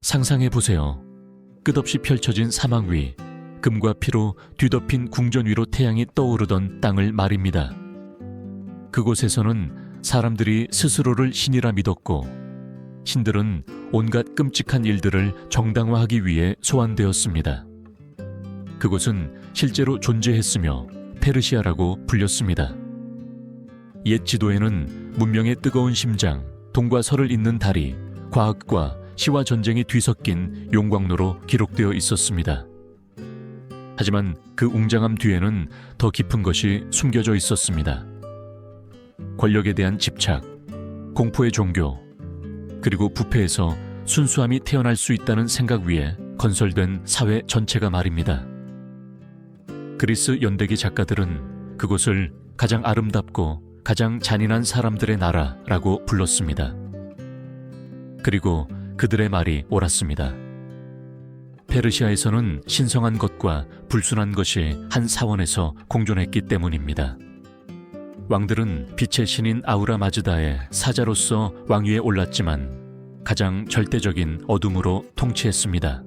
상상해 보세요. 끝없이 펼쳐진 사막 위, 금과 피로 뒤덮인 궁전 위로 태양이 떠오르던 땅을 말입니다. 그곳에서는 사람들이 스스로를 신이라 믿었고, 신들은 온갖 끔찍한 일들을 정당화하기 위해 소환되었습니다. 그곳은 실제로 존재했으며 페르시아라고 불렸습니다. 옛 지도에는 문명의 뜨거운 심장, 동과 서를 잇는 다리, 과학과 시와 전쟁이 뒤섞인 용광로로 기록되어 있었습니다. 하지만 그 웅장함 뒤에는 더 깊은 것이 숨겨져 있었습니다. 권력에 대한 집착, 공포의 종교, 그리고 부패에서 순수함이 태어날 수 있다는 생각 위에 건설된 사회 전체가 말입니다. 그리스 연대기 작가들은 그곳을 가장 아름답고 가장 잔인한 사람들의 나라라고 불렀습니다. 그리고 그들의 말이 옳았습니다. 페르시아에서는 신성한 것과 불순한 것이 한 사원에서 공존했기 때문입니다. 왕들은 빛의 신인 아우라 마즈다의 사자로서 왕위에 올랐지만 가장 절대적인 어둠으로 통치했습니다.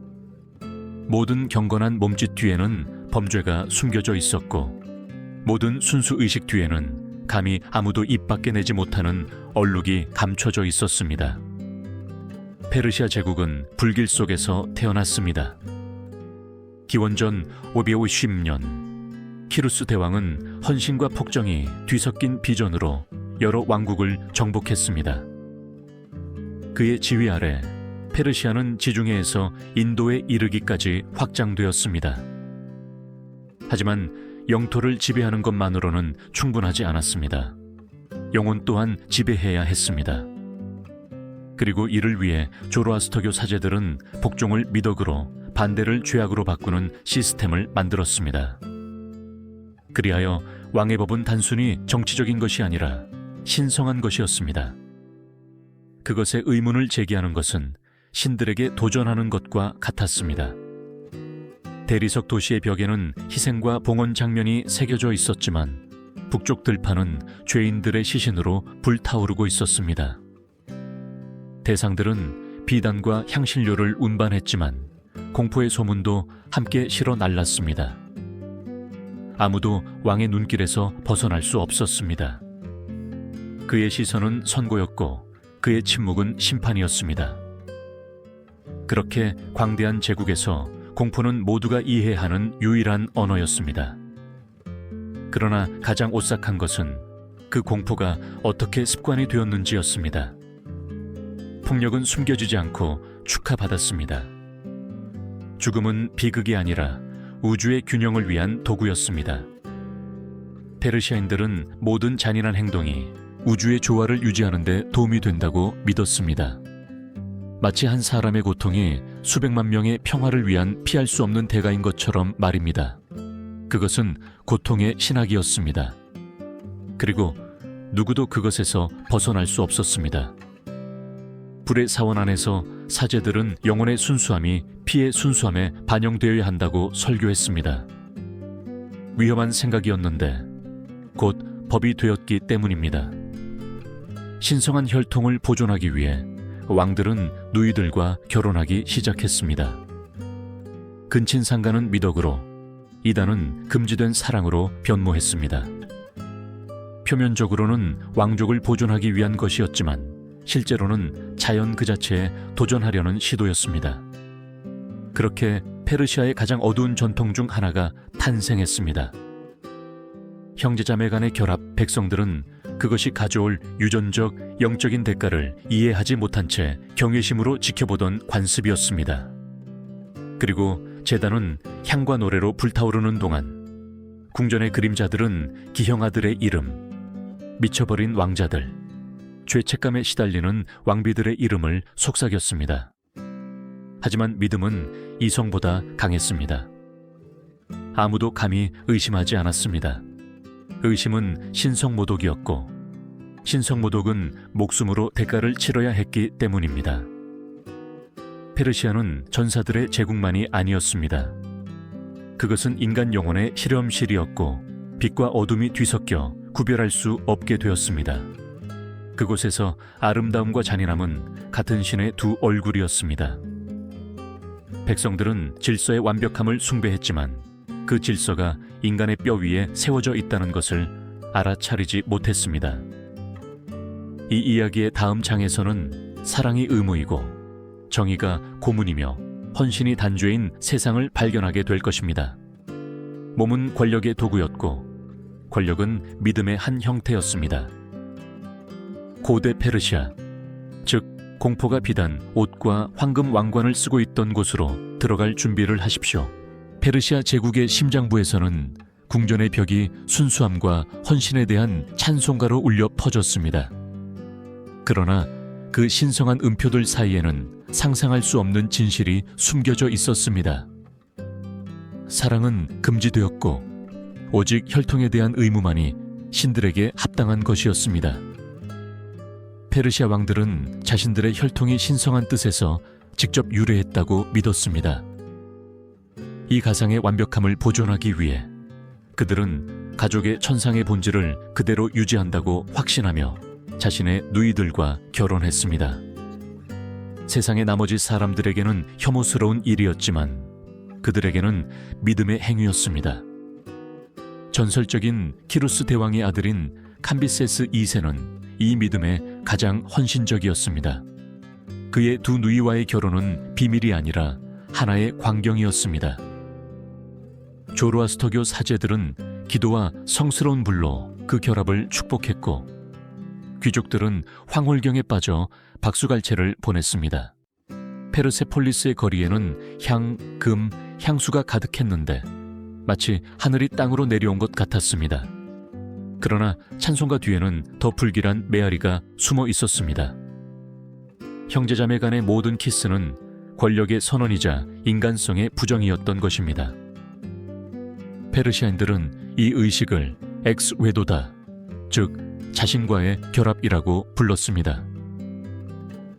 모든 경건한 몸짓 뒤에는 범죄가 숨겨져 있었고, 모든 순수 의식 뒤에는 감히 아무도 입 밖에 내지 못하는 얼룩이 감춰져 있었습니다. 페르시아 제국은 불길 속에서 태어났습니다. 기원전 550년, 키루스 대왕은 헌신과 폭정이 뒤섞인 비전으로 여러 왕국을 정복했습니다. 그의 지휘 아래 페르시아는 지중해에서 인도에 이르기까지 확장되었습니다. 하지만 영토를 지배하는 것만으로는 충분하지 않았습니다. 영혼 또한 지배해야 했습니다. 그리고 이를 위해 조로아스터교 사제들은 복종을 미덕으로, 반대를 죄악으로 바꾸는 시스템을 만들었습니다. 그리하여 왕의 법은 단순히 정치적인 것이 아니라 신성한 것이었습니다. 그것에 의문을 제기하는 것은 신들에게 도전하는 것과 같았습니다. 대리석 도시의 벽에는 희생과 봉헌 장면이 새겨져 있었지만 북쪽 들판은 죄인들의 시신으로 불타오르고 있었습니다. 대상들은 비단과 향신료를 운반했지만 공포의 소문도 함께 실어 날랐습니다. 아무도 왕의 눈길에서 벗어날 수 없었습니다. 그의 시선은 선고였고 그의 침묵은 심판이었습니다. 그렇게 광대한 제국에서 공포는 모두가 이해하는 유일한 언어였습니다. 그러나 가장 오싹한 것은 그 공포가 어떻게 습관이 되었는지였습니다. 폭력은 숨겨지지 않고 축하받았습니다. 죽음은 비극이 아니라 우주의 균형을 위한 도구였습니다. 페르시아인들은 모든 잔인한 행동이 우주의 조화를 유지하는 데 도움이 된다고 믿었습니다. 마치 한 사람의 고통이 수백만 명의 평화를 위한 피할 수 없는 대가인 것처럼 말입니다. 그것은 고통의 신학이었습니다. 그리고 누구도 그것에서 벗어날 수 없었습니다. 불의 사원 안에서 사제들은 영혼의 순수함이 피의 순수함에 반영되어야 한다고 설교했습니다. 위험한 생각이었는데 곧 법이 되었기 때문입니다. 신성한 혈통을 보존하기 위해 왕들은 누이들과 결혼하기 시작했습니다. 근친상간은 미덕으로, 이단은 금지된 사랑으로 변모했습니다. 표면적으로는 왕족을 보존하기 위한 것이었지만 실제로는 자연 그 자체에 도전하려는 시도였습니다. 그렇게 페르시아의 가장 어두운 전통 중 하나가 탄생했습니다. 형제자매 간의 결합, 백성들은 그것이 가져올 유전적, 영적인 대가를 이해하지 못한 채 경외심으로 지켜보던 관습이었습니다. 그리고 제단은 향과 노래로 불타오르는 동안 궁전의 그림자들은 기형아들의 이름, 미쳐버린 왕자들, 죄책감에 시달리는 왕비들의 이름을 속삭였습니다. 하지만 믿음은 이성보다 강했습니다. 아무도 감히 의심하지 않았습니다. 의심은 신성모독이었고 신성모독은 목숨으로 대가를 치러야 했기 때문입니다. 페르시아는 전사들의 제국만이 아니었습니다. 그것은 인간 영혼의 실험실이었고 빛과 어둠이 뒤섞여 구별할 수 없게 되었습니다. 그곳에서 아름다움과 잔인함은 같은 신의 두 얼굴이었습니다. 백성들은 질서의 완벽함을 숭배했지만 그 질서가 인간의 뼈 위에 세워져 있다는 것을 알아차리지 못했습니다. 이 이야기의 다음 장에서는 사랑이 의무이고 정의가 고문이며 헌신이 단죄인 세상을 발견하게 될 것입니다. 몸은 권력의 도구였고 권력은 믿음의 한 형태였습니다. 고대 페르시아, 즉 공포가 비단 옷과 황금 왕관을 쓰고 있던 곳으로 들어갈 준비를 하십시오. 페르시아 제국의 심장부에서는 궁전의 벽이 순수함과 헌신에 대한 찬송가로 울려 퍼졌습니다. 그러나 그 신성한 음표들 사이에는 상상할 수 없는 진실이 숨겨져 있었습니다. 사랑은 금지되었고 오직 혈통에 대한 의무만이 신들에게 합당한 것이었습니다. 페르시아 왕들은 자신들의 혈통이 신성한 뜻에서 직접 유래했다고 믿었습니다. 이 가상의 완벽함을 보존하기 위해 그들은 가족의 천상의 본질을 그대로 유지한다고 확신하며 자신의 누이들과 결혼했습니다. 세상의 나머지 사람들에게는 혐오스러운 일이었지만 그들에게는 믿음의 행위였습니다. 전설적인 키루스 대왕의 아들인 캄비세스 2세는 이 믿음에 가장 헌신적이었습니다. 그의 두 누이와의 결혼은 비밀이 아니라 하나의 광경이었습니다. 조로아스터교 사제들은 기도와 성스러운 불로 그 결합을 축복했고 귀족들은 황홀경에 빠져 박수갈채를 보냈습니다. 페르세폴리스의 거리에는 향, 금, 향수가 가득했는데 마치 하늘이 땅으로 내려온 것 같았습니다. 그러나 찬송가 뒤에는 더 불길한 메아리가 숨어 있었습니다. 형제자매 간의 모든 키스는 권력의 선언이자 인간성의 부정이었던 것입니다. 페르시아인들은 이 의식을 엑스 외도다, 즉 자신과의 결합이라고 불렀습니다.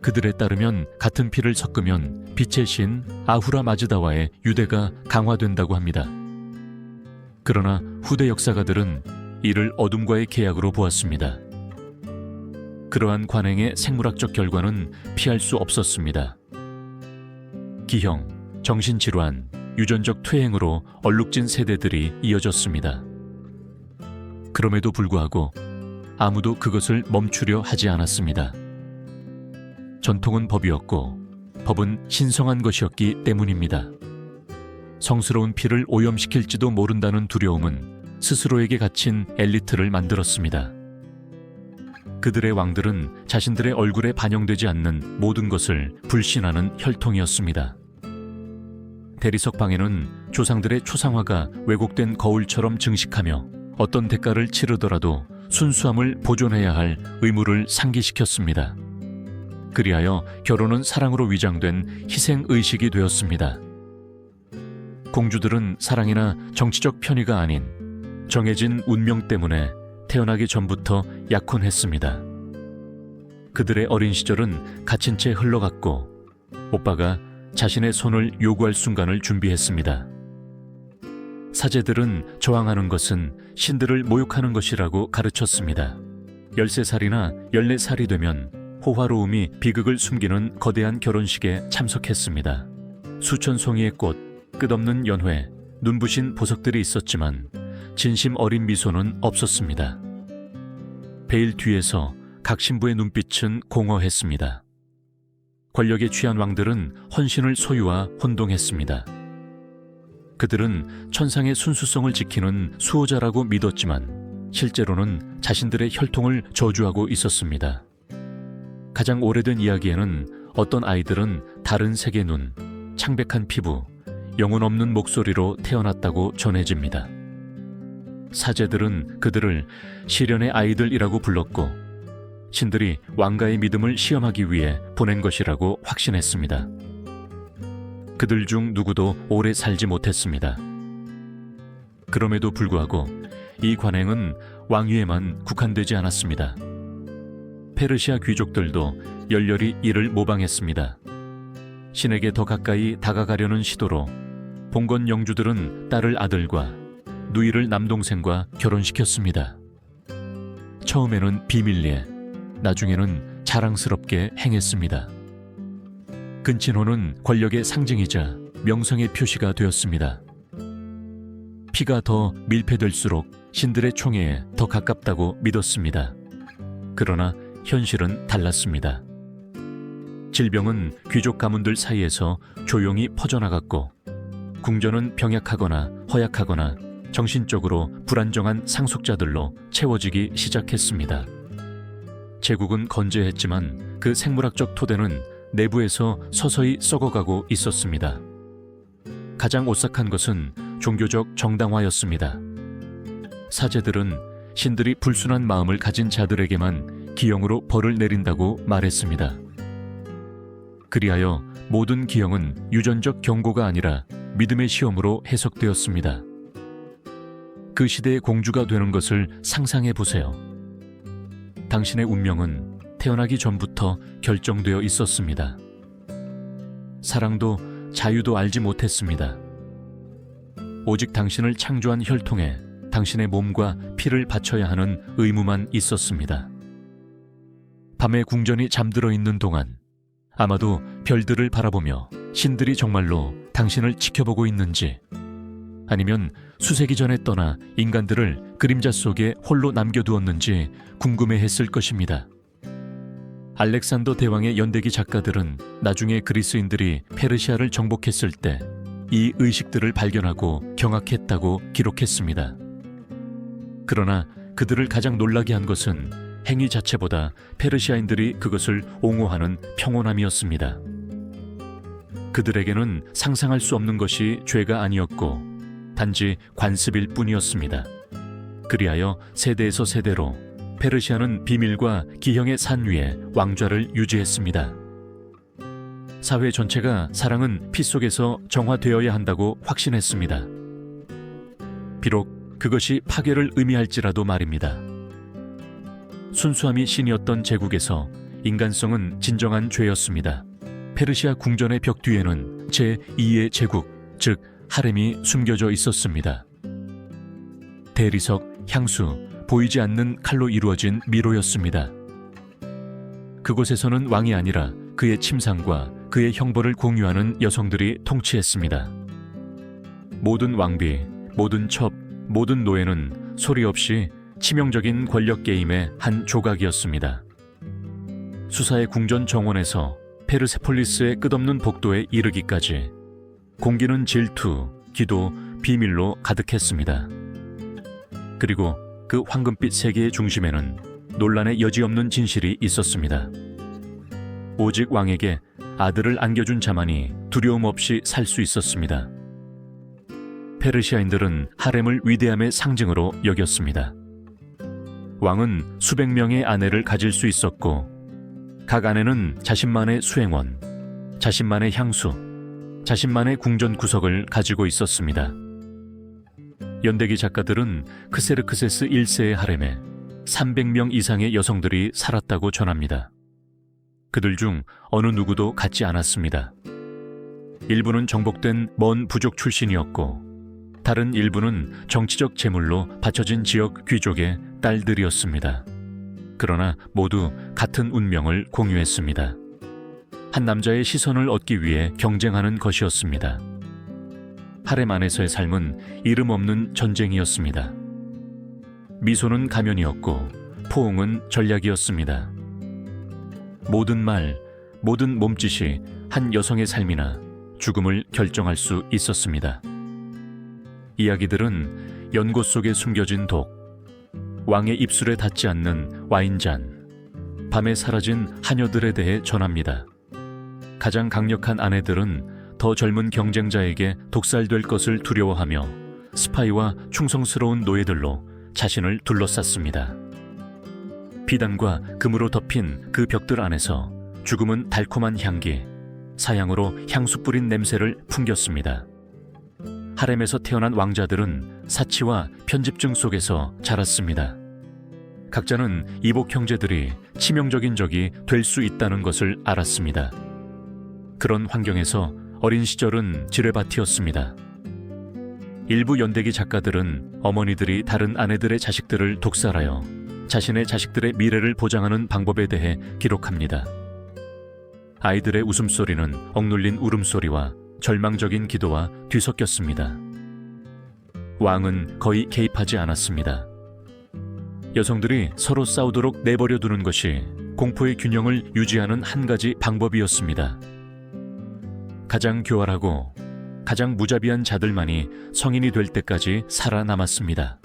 그들에 따르면 같은 피를 섞으면 빛의 신 아후라 마즈다와의 유대가 강화된다고 합니다. 그러나 후대 역사가들은 이를 어둠과의 계약으로 보았습니다. 그러한 관행의 생물학적 결과는 피할 수 없었습니다. 기형, 정신질환, 유전적 퇴행으로 얼룩진 세대들이 이어졌습니다. 그럼에도 불구하고 아무도 그것을 멈추려 하지 않았습니다. 전통은 법이었고 법은 신성한 것이었기 때문입니다. 성스러운 피를 오염시킬지도 모른다는 두려움은 스스로에게 갇힌 엘리트를 만들었습니다. 그들의 왕들은 자신들의 얼굴에 반영되지 않는 모든 것을 불신하는 혈통이었습니다. 대리석 방에는 조상들의 초상화가 왜곡된 거울처럼 증식하며 어떤 대가를 치르더라도 순수함을 보존해야 할 의무를 상기시켰습니다. 그리하여 결혼은 사랑으로 위장된 희생의식이 되었습니다. 공주들은 사랑이나 정치적 편의가 아닌 정해진 운명 때문에 태어나기 전부터 약혼했습니다. 그들의 어린 시절은 갇힌 채 흘러갔고 오빠가 자신의 손을 요구할 순간을 준비했습니다. 사제들은 저항하는 것은 신들을 모욕하는 것이라고 가르쳤습니다. 13살이나 14살이 되면 호화로움이 비극을 숨기는 거대한 결혼식에 참석했습니다. 수천 송이의 꽃, 끝없는 연회, 눈부신 보석들이 있었지만 진심 어린 미소는 없었습니다. 베일 뒤에서 각 신부의 눈빛은 공허했습니다. 권력에 취한 왕들은 헌신을 소유와 혼동했습니다. 그들은 천상의 순수성을 지키는 수호자라고 믿었지만 실제로는 자신들의 혈통을 저주하고 있었습니다. 가장 오래된 이야기에는 어떤 아이들은 다른 색의 눈, 창백한 피부, 영혼 없는 목소리로 태어났다고 전해집니다. 사제들은 그들을 시련의 아이들이라고 불렀고 신들이 왕가의 믿음을 시험하기 위해 보낸 것이라고 확신했습니다. 그들 중 누구도 오래 살지 못했습니다. 그럼에도 불구하고 이 관행은 왕위에만 국한되지 않았습니다. 페르시아 귀족들도 열렬히 이를 모방했습니다. 신에게 더 가까이 다가가려는 시도로 봉건 영주들은 딸을 아들과 누이를 남동생과 결혼시켰습니다. 처음에는 비밀리에, 나중에는 자랑스럽게 행했습니다. 근친혼은 권력의 상징이자 명성의 표시가 되었습니다. 피가 더 밀폐될수록 신들의 총애에 더 가깝다고 믿었습니다. 그러나 현실은 달랐습니다. 질병은 귀족 가문들 사이에서 조용히 퍼져나갔고, 궁전은 병약하거나 허약하거나 정신적으로 불안정한 상속자들로 채워지기 시작했습니다. 제국은 건재했지만 그 생물학적 토대는 내부에서 서서히 썩어가고 있었습니다. 가장 오싹한 것은 종교적 정당화였습니다. 사제들은 신들이 불순한 마음을 가진 자들에게만 기형으로 벌을 내린다고 말했습니다. 그리하여 모든 기형은 유전적 경고가 아니라 믿음의 시험으로 해석되었습니다. 그 시대의 공주가 되는 것을 상상해 보세요. 당신의 운명은 태어나기 전부터 결정되어 있었습니다. 사랑도 자유도 알지 못했습니다. 오직 당신을 창조한 혈통에 당신의 몸과 피를 바쳐야 하는 의무만 있었습니다. 밤에 궁전이 잠들어 있는 동안 아마도 별들을 바라보며 신들이 정말로 당신을 지켜보고 있는지, 아니면 수세기 전에 떠나 인간들을 그림자 속에 홀로 남겨두었는지 궁금해했을 것입니다. 알렉산더 대왕의 연대기 작가들은 나중에 그리스인들이 페르시아를 정복했을 때 이 의식들을 발견하고 경악했다고 기록했습니다. 그러나 그들을 가장 놀라게 한 것은 행위 자체보다 페르시아인들이 그것을 옹호하는 평온함이었습니다. 그들에게는 상상할 수 없는 것이 죄가 아니었고 단지 관습일 뿐이었습니다. 그리하여 세대에서 세대로 페르시아는 비밀과 기형의 산 위에 왕좌를 유지했습니다. 사회 전체가 사랑은 피 속에서 정화되어야 한다고 확신했습니다. 비록 그것이 파괴를 의미할지라도 말입니다. 순수함이 신이었던 제국에서 인간성은 진정한 죄였습니다. 페르시아 궁전의 벽 뒤에는 제2의 제국, 즉 하렘이 숨겨져 있었습니다. 대리석, 향수, 보이지 않는 칼로 이루어진 미로였습니다. 그곳에서는 왕이 아니라 그의 침상과 그의 형벌을 공유하는 여성들이 통치했습니다. 모든 왕비, 모든 첩, 모든 노예는 소리 없이 치명적인 권력 게임의 한 조각이었습니다. 수사의 궁전 정원에서 페르세폴리스의 끝없는 복도에 이르기까지 공기는 질투, 기도, 비밀로 가득했습니다. 그리고 그 황금빛 세계의 중심에는 논란의 여지없는 진실이 있었습니다. 오직 왕에게 아들을 안겨준 자만이 두려움 없이 살 수 있었습니다. 페르시아인들은 하렘을 위대함의 상징으로 여겼습니다. 왕은 수백 명의 아내를 가질 수 있었고, 각 아내는 자신만의 수행원, 자신만의 향수, 자신만의 궁전 구석을 가지고 있었습니다. 연대기 작가들은 크세르크세스 1세의 하렘에 300명 이상의 여성들이 살았다고 전합니다. 그들 중 어느 누구도 같지 않았습니다. 일부는 정복된 먼 부족 출신이었고, 다른 일부는 정치적 재물로 받쳐진 지역 귀족의 딸들이었습니다. 그러나 모두 같은 운명을 공유했습니다. 한 남자의 시선을 얻기 위해 경쟁하는 것이었습니다. 하렘 안에서의 삶은 이름 없는 전쟁이었습니다. 미소는 가면이었고 포옹은 전략이었습니다. 모든 말, 모든 몸짓이 한 여성의 삶이나 죽음을 결정할 수 있었습니다. 이야기들은 연고 속에 숨겨진 독, 왕의 입술에 닿지 않는 와인잔, 밤에 사라진 하녀들에 대해 전합니다. 가장 강력한 아내들은 더 젊은 경쟁자에게 독살될 것을 두려워하며 스파이와 충성스러운 노예들로 자신을 둘러쌌습니다. 비단과 금으로 덮인 그 벽들 안에서 죽음은 달콤한 향기, 사양으로 향수 뿌린 냄새를 풍겼습니다. 하렘에서 태어난 왕자들은 사치와 편집증 속에서 자랐습니다. 각자는 이복 형제들이 치명적인 적이 될 수 있다는 것을 알았습니다. 그런 환경에서 어린 시절은 지뢰밭이었습니다. 일부 연대기 작가들은 어머니들이 다른 아내들의 자식들을 독살하여 자신의 자식들의 미래를 보장하는 방법에 대해 기록합니다. 아이들의 웃음소리는 억눌린 울음소리와 절망적인 기도와 뒤섞였습니다. 왕은 거의 개입하지 않았습니다. 여성들이 서로 싸우도록 내버려 두는 것이 공포의 균형을 유지하는 한 가지 방법이었습니다. 가장 교활하고 가장 무자비한 자들만이 성인이 될 때까지 살아남았습니다.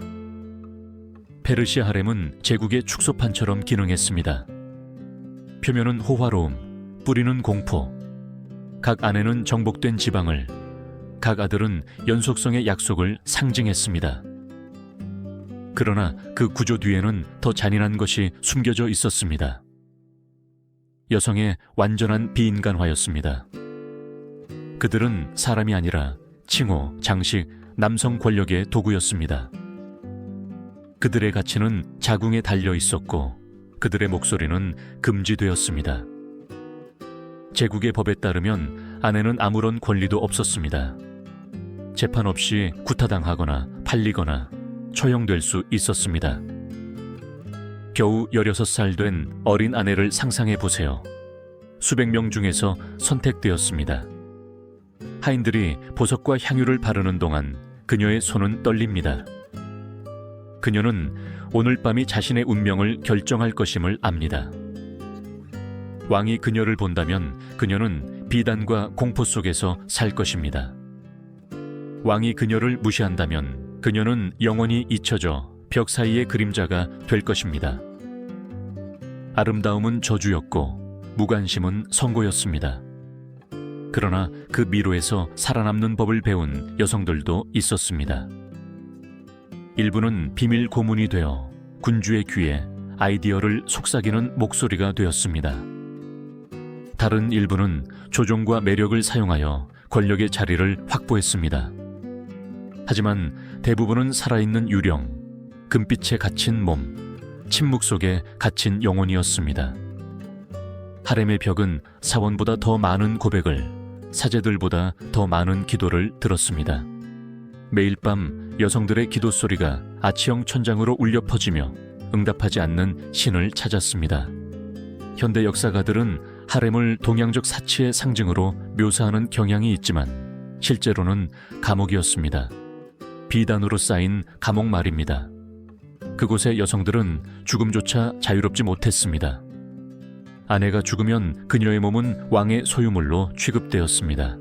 페르시아 하렘은 제국의 축소판처럼 기능했습니다. 표면은 호화로움, 뿌리는 공포, 각 아내는 정복된 지방을, 각 아들은 연속성의 약속을 상징했습니다. 그러나 그 구조 뒤에는 더 잔인한 것이 숨겨져 있었습니다. 여성의 완전한 비인간화였습니다. 그들은 사람이 아니라 칭호, 장식, 남성 권력의 도구였습니다. 그들의 가치는 자궁에 달려 있었고 그들의 목소리는 금지되었습니다. 제국의 법에 따르면 아내는 아무런 권리도 없었습니다. 재판 없이 구타당하거나 팔리거나 처형될 수 있었습니다. 겨우 16살 된 어린 아내를 상상해 보세요. 수백 명 중에서 선택되었습니다. 하인들이 보석과 향유를 바르는 동안 그녀의 손은 떨립니다. 그녀는 오늘 밤이 자신의 운명을 결정할 것임을 압니다. 왕이 그녀를 본다면 그녀는 비단과 공포 속에서 살 것입니다. 왕이 그녀를 무시한다면 그녀는 영원히 잊혀져 벽 사이의 그림자가 될 것입니다. 아름다움은 저주였고 무관심은 선고였습니다. 그러나 그 미로에서 살아남는 법을 배운 여성들도 있었습니다. 일부는 비밀 고문이 되어 군주의 귀에 아이디어를 속삭이는 목소리가 되었습니다. 다른 일부는 조종과 매력을 사용하여 권력의 자리를 확보했습니다. 하지만 대부분은 살아있는 유령, 금빛에 갇힌 몸, 침묵 속에 갇힌 영혼이었습니다. 하렘의 벽은 사원보다 더 많은 고백을, 사제들보다 더 많은 기도를 들었습니다. 매일 밤 여성들의 기도 소리가 아치형 천장으로 울려 퍼지며 응답하지 않는 신을 찾았습니다. 현대 역사가들은 하렘을 동양적 사치의 상징으로 묘사하는 경향이 있지만 실제로는 감옥이었습니다. 비단으로 쌓인 감옥 말입니다. 그곳의 여성들은 죽음조차 자유롭지 못했습니다. 아내가 죽으면 그녀의 몸은 왕의 소유물로 취급되었습니다.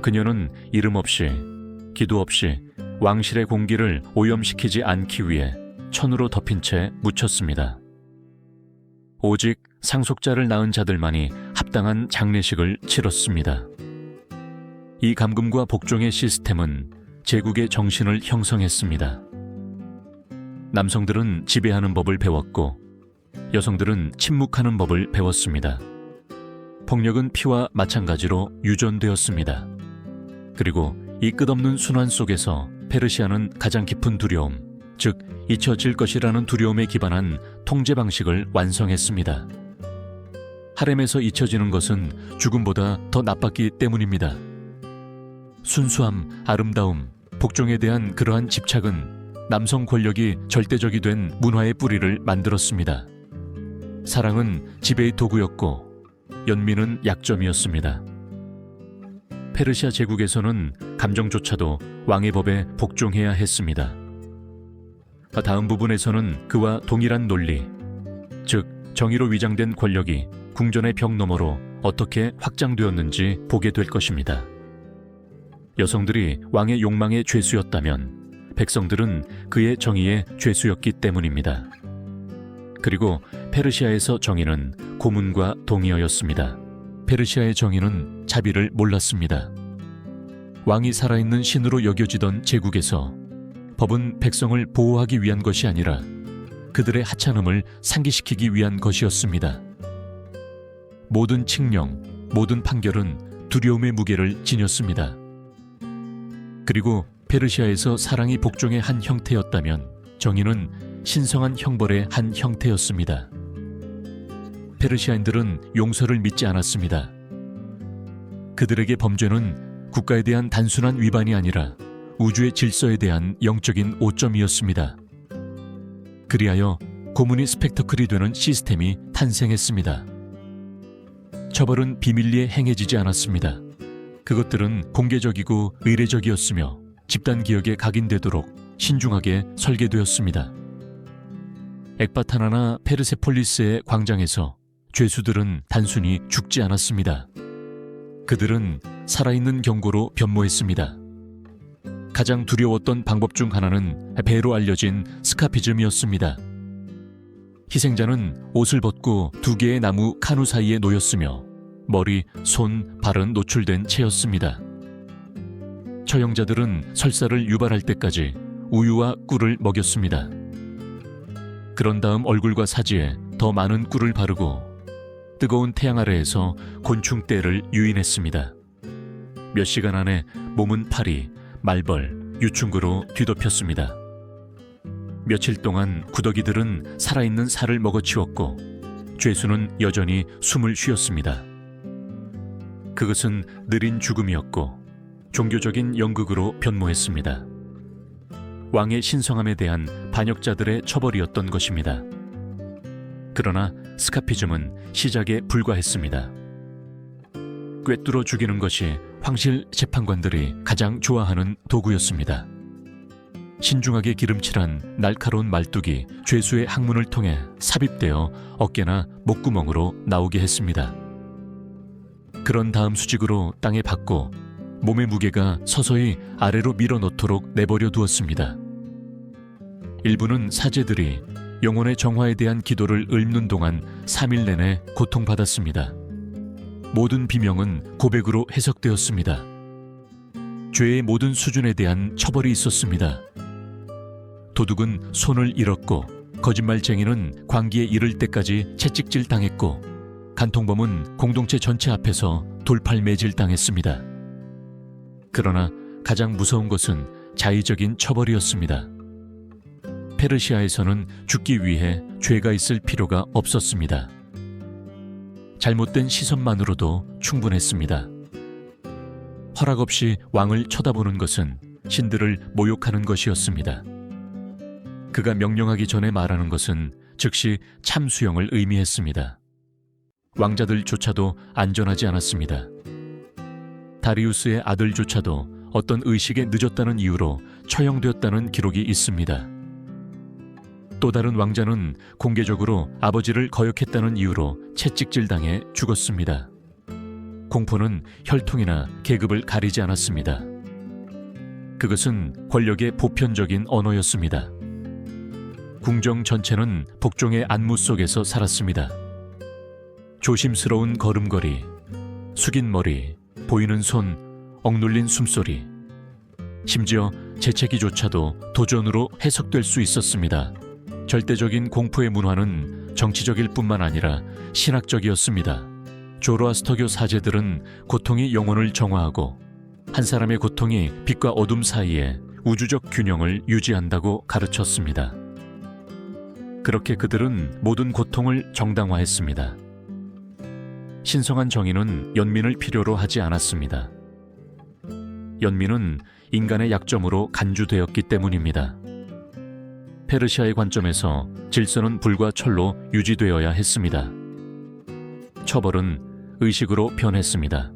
그녀는 이름 없이, 기도 없이 왕실의 공기를 오염시키지 않기 위해 천으로 덮인 채 묻혔습니다. 오직 상속자를 낳은 자들만이 합당한 장례식을 치렀습니다. 이 감금과 복종의 시스템은 제국의 정신을 형성했습니다. 남성들은 지배하는 법을 배웠고 여성들은 침묵하는 법을 배웠습니다. 폭력은 피와 마찬가지로 유전되었습니다. 그리고 이 끝없는 순환 속에서 페르시아는 가장 깊은 두려움, 즉 잊혀질 것이라는 두려움에 기반한 통제 방식을 완성했습니다. 하렘에서 잊혀지는 것은 죽음보다 더 나빴기 때문입니다. 순수함, 아름다움, 복종에 대한 그러한 집착은 남성 권력이 절대적이 된 문화의 뿌리를 만들었습니다. 사랑은 지배의 도구였고 연민은 약점이었습니다. 페르시아 제국에서는 감정조차도 왕의 법에 복종해야 했습니다. 다음 부분에서는 그와 동일한 논리, 즉 정의로 위장된 권력이 궁전의 벽 너머로 어떻게 확장되었는지 보게 될 것입니다. 여성들이 왕의 욕망의 죄수였다면 백성들은 그의 정의의 죄수였기 때문입니다. 그리고 페르시아에서 정의는 고문과 동의어였습니다. 페르시아의 정의는 자비를 몰랐습니다. 왕이 살아있는 신으로 여겨지던 제국에서 법은 백성을 보호하기 위한 것이 아니라 그들의 하찮음을 상기시키기 위한 것이었습니다. 모든 칙령, 모든 판결은 두려움의 무게를 지녔습니다. 그리고 페르시아에서 사랑이 복종의 한 형태였다면 정의는 신성한 형벌의 한 형태였습니다. 페르시아인들은 용서를 믿지 않았습니다. 그들에게 범죄는 국가에 대한 단순한 위반이 아니라 우주의 질서에 대한 영적인 오점이었습니다. 그리하여 고문이 스펙터클이 되는 시스템이 탄생했습니다. 처벌은 비밀리에 행해지지 않았습니다. 그것들은 공개적이고 의례적이었으며 집단 기억에 각인되도록 신중하게 설계되었습니다. 엑바타나나 페르세폴리스의 광장에서 죄수들은 단순히 죽지 않았습니다. 그들은 살아있는 경고로 변모했습니다. 가장 두려웠던 방법 중 하나는 배로 알려진 스카피즘이었습니다. 희생자는 옷을 벗고 두 개의 나무 카누 사이에 놓였으며 머리, 손, 발은 노출된 채였습니다. 처형자들은 설사를 유발할 때까지 우유와 꿀을 먹였습니다. 그런 다음 얼굴과 사지에 더 많은 꿀을 바르고 뜨거운 태양 아래에서 곤충떼를 유인했습니다. 몇 시간 안에 몸은 파리, 말벌, 유충구로 뒤덮였습니다. 며칠 동안 구더기들은 살아있는 살을 먹어치웠고 죄수는 여전히 숨을 쉬었습니다. 그것은 느린 죽음이었고 종교적인 연극으로 변모했습니다. 왕의 신성함에 대한 반역자들의 처벌이었던 것입니다. 그러나 스카피즘은 시작에 불과했습니다. 꿰뚫어 죽이는 것이 황실 재판관들이 가장 좋아하는 도구였습니다. 신중하게 기름칠한 날카로운 말뚝이 죄수의 항문을 통해 삽입되어 어깨나 목구멍으로 나오게 했습니다. 그런 다음 수직으로 땅에 박고 몸의 무게가 서서히 아래로 밀어넣도록 내버려 두었습니다. 일부는 사제들이 영혼의 정화에 대한 기도를 읊는 동안 3일 내내 고통받았습니다. 모든 비명은 고백으로 해석되었습니다. 죄의 모든 수준에 대한 처벌이 있었습니다. 도둑은 손을 잃었고 거짓말쟁이는 광기에 이를 때까지 채찍질 당했고 간통범은 공동체 전체 앞에서 돌팔매질 당했습니다. 그러나 가장 무서운 것은 자의적인 처벌이었습니다. 페르시아에서는 죽기 위해 죄가 있을 필요가 없었습니다. 잘못된 시선만으로도 충분했습니다. 허락 없이 왕을 쳐다보는 것은 신들을 모욕하는 것이었습니다. 그가 명령하기 전에 말하는 것은 즉시 참수형을 의미했습니다. 왕자들조차도 안전하지 않았습니다. 다리우스의 아들조차도 어떤 의식에 늦었다는 이유로 처형되었다는 기록이 있습니다. 또 다른 왕자는 공개적으로 아버지를 거역했다는 이유로 채찍질당해 죽었습니다. 공포는 혈통이나 계급을 가리지 않았습니다. 그것은 권력의 보편적인 언어였습니다. 궁정 전체는 복종의 안무 속에서 살았습니다. 조심스러운 걸음걸이, 숙인 머리, 보이는 손, 억눌린 숨소리, 심지어 재채기조차도 도전으로 해석될 수 있었습니다. 절대적인 공포의 문화는 정치적일 뿐만 아니라 신학적이었습니다. 조로아스터교 사제들은 고통이 영혼을 정화하고 한 사람의 고통이 빛과 어둠 사이에 우주적 균형을 유지한다고 가르쳤습니다. 그렇게 그들은 모든 고통을 정당화했습니다. 신성한 정의는 연민을 필요로 하지 않았습니다. 연민은 인간의 약점으로 간주되었기 때문입니다. 페르시아의 관점에서 질서는 불과 철로 유지되어야 했습니다. 처벌은 의식으로 변했습니다.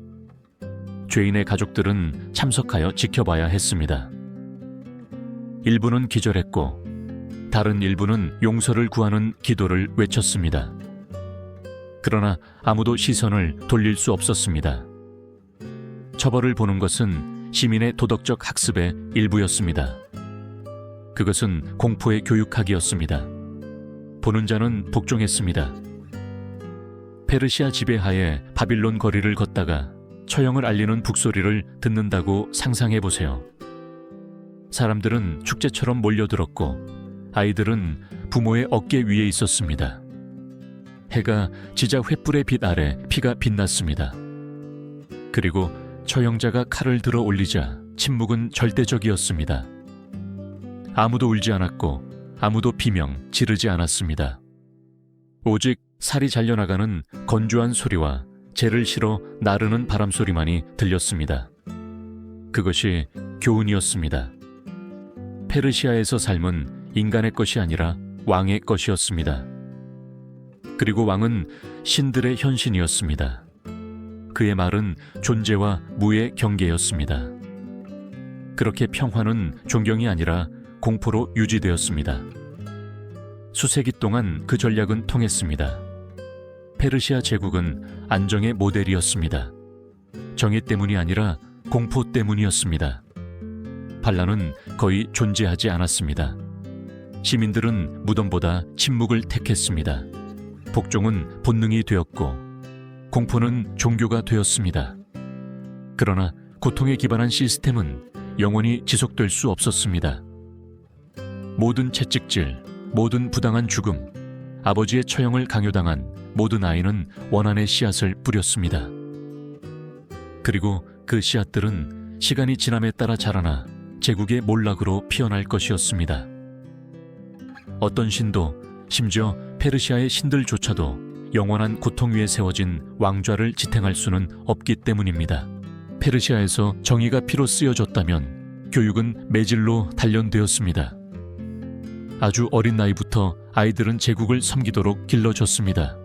죄인의 가족들은 참석하여 지켜봐야 했습니다. 일부는 기절했고 다른 일부는 용서를 구하는 기도를 외쳤습니다. 그러나 아무도 시선을 돌릴 수 없었습니다. 처벌을 보는 것은 시민의 도덕적 학습의 일부였습니다. 그것은 공포의 교육학이었습니다. 보는 자는 복종했습니다. 페르시아 지배하에 바빌론 거리를 걷다가 처형을 알리는 북소리를 듣는다고 상상해 보세요. 사람들은 축제처럼 몰려들었고 아이들은 부모의 어깨 위에 있었습니다. 해가 지자 횃불의 빛 아래 피가 빛났습니다. 그리고 처형자가 칼을 들어 올리자 침묵은 절대적이었습니다. 아무도 울지 않았고 아무도 비명 지르지 않았습니다. 오직 살이 잘려나가는 건조한 소리와 재를 실어 나르는 바람 소리만이 들렸습니다. 그것이 교훈이었습니다. 페르시아에서 삶은 인간의 것이 아니라 왕의 것이었습니다. 그리고 왕은 신들의 현신이었습니다. 그의 말은 존재와 무의 경계였습니다. 그렇게 평화는 존경이 아니라 공포로 유지되었습니다. 수세기 동안 그 전략은 통했습니다. 페르시아 제국은 안정의 모델이었습니다. 정의 때문이 아니라 공포 때문이었습니다. 반란은 거의 존재하지 않았습니다. 시민들은 무덤보다 침묵을 택했습니다. 복종은 본능이 되었고 공포는 종교가 되었습니다. 그러나 고통에 기반한 시스템은 영원히 지속될 수 없었습니다. 모든 채찍질, 모든 부당한 죽음, 아버지의 처형을 강요당한 모든 아이는 원한의 씨앗을 뿌렸습니다. 그리고 그 씨앗들은 시간이 지남에 따라 자라나 제국의 몰락으로 피어날 것이었습니다. 어떤 신도, 심지어 페르시아의 신들조차도 영원한 고통 위에 세워진 왕좌를 지탱할 수는 없기 때문입니다. 페르시아에서 정의가 피로 쓰여졌다면 교육은 매질로 단련되었습니다. 아주 어린 나이부터 아이들은 제국을 섬기도록 길러줬습니다.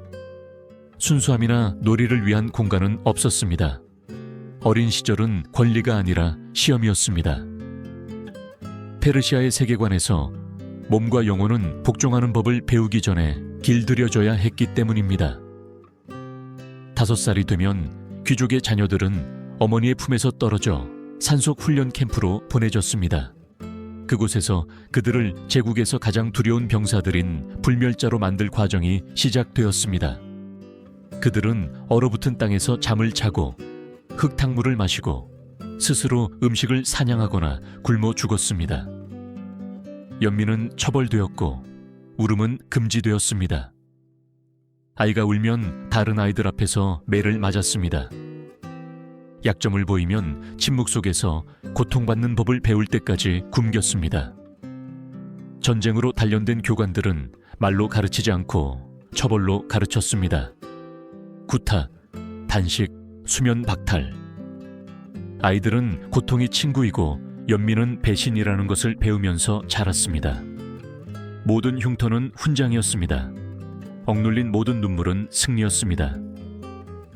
순수함이나 놀이를 위한 공간은 없었습니다. 어린 시절은 권리가 아니라 시험이었습니다. 페르시아의 세계관에서 몸과 영혼은 복종하는 법을 배우기 전에 길들여져야 했기 때문입니다. 5살이 되면 귀족의 자녀들은 어머니의 품에서 떨어져 산속 훈련 캠프로 보내졌습니다. 그곳에서 그들을 제국에서 가장 두려운 병사들인 불멸자로 만들 과정이 시작되었습니다. 그들은 얼어붙은 땅에서 잠을 자고 흙탕물을 마시고 스스로 음식을 사냥하거나 굶어 죽었습니다. 연민은 처벌되었고 울음은 금지되었습니다. 아이가 울면 다른 아이들 앞에서 매를 맞았습니다. 약점을 보이면 침묵 속에서 고통받는 법을 배울 때까지 굶겼습니다. 전쟁으로 단련된 교관들은 말로 가르치지 않고 처벌로 가르쳤습니다. 구타, 단식, 수면 박탈. 아이들은 고통이 친구이고 연민은 배신이라는 것을 배우면서 자랐습니다. 모든 흉터는 훈장이었습니다. 억눌린 모든 눈물은 승리였습니다.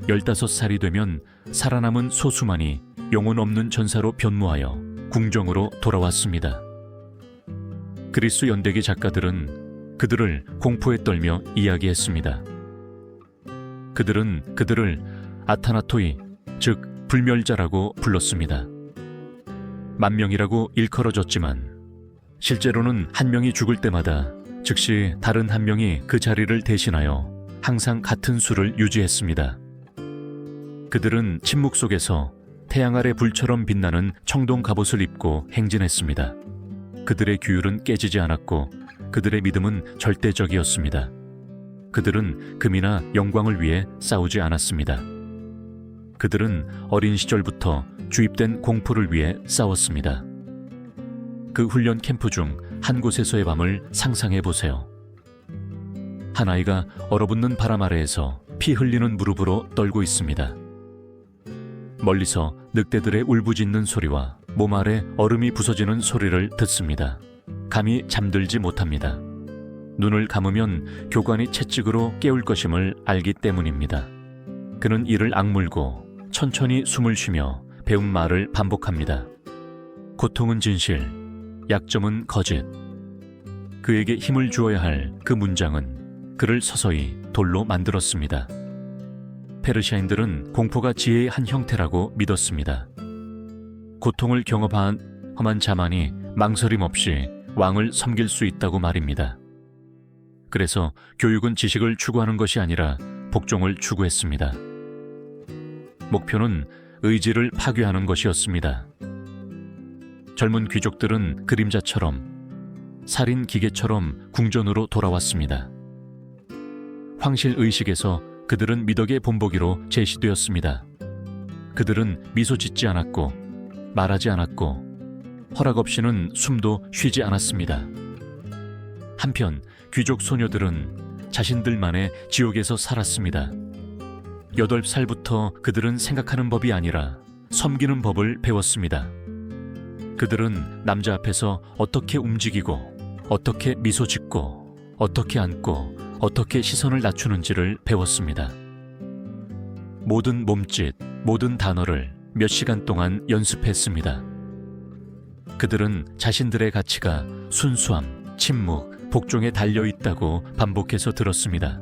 15살이 되면 살아남은 소수만이 영혼 없는 전사로 변모하여 궁정으로 돌아왔습니다. 그리스 연대기 작가들은 그들을 공포에 떨며 이야기했습니다. 그들은 그들을 아타나토이, 즉 불멸자라고 불렀습니다. 10,000명이라고 일컬어졌지만 실제로는 한 명이 죽을 때마다 즉시 다른 한 명이 그 자리를 대신하여 항상 같은 수를 유지했습니다. 그들은 침묵 속에서 태양 아래 불처럼 빛나는 청동 갑옷을 입고 행진했습니다. 그들의 규율은 깨지지 않았고 그들의 믿음은 절대적이었습니다. 그들은 금이나 영광을 위해 싸우지 않았습니다. 그들은 어린 시절부터 주입된 공포를 위해 싸웠습니다. 그 훈련 캠프 중 한 곳에서의 밤을 상상해 보세요. 한 아이가 얼어붙는 바람 아래에서 피 흘리는 무릎으로 떨고 있습니다. 멀리서 늑대들의 울부짖는 소리와 몸 아래 얼음이 부서지는 소리를 듣습니다. 감히 잠들지 못합니다. 눈을 감으면 교관이 채찍으로 깨울 것임을 알기 때문입니다. 그는 이를 악물고 천천히 숨을 쉬며 배운 말을 반복합니다. 고통은 진실, 약점은 거짓. 그에게 힘을 주어야 할 그 문장은 그를 서서히 돌로 만들었습니다. 페르시아인들은 공포가 지혜의 한 형태라고 믿었습니다. 고통을 경험한 험한 자만이 망설임 없이 왕을 섬길 수 있다고 말입니다. 그래서 교육은 지식을 추구하는 것이 아니라 복종을 추구했습니다. 목표는 의지를 파괴하는 것이었습니다. 젊은 귀족들은 그림자처럼 살인 기계처럼 궁전으로 돌아왔습니다. 황실 의식에서 그들은 미덕의 본보기로 제시되었습니다. 그들은 미소 짓지 않았고 말하지 않았고 허락 없이는 숨도 쉬지 않았습니다. 한편 귀족 소녀들은 자신들만의 지옥에서 살았습니다. 8살부터 그들은 생각하는 법이 아니라 섬기는 법을 배웠습니다. 그들은 남자 앞에서 어떻게 움직이고 어떻게 미소 짓고 어떻게 앉고 어떻게 시선을 낮추는지를 배웠습니다. 모든 몸짓, 모든 단어를 몇 시간 동안 연습했습니다. 그들은 자신들의 가치가 순수함, 침묵, 복종에 달려있다고 반복해서 들었습니다.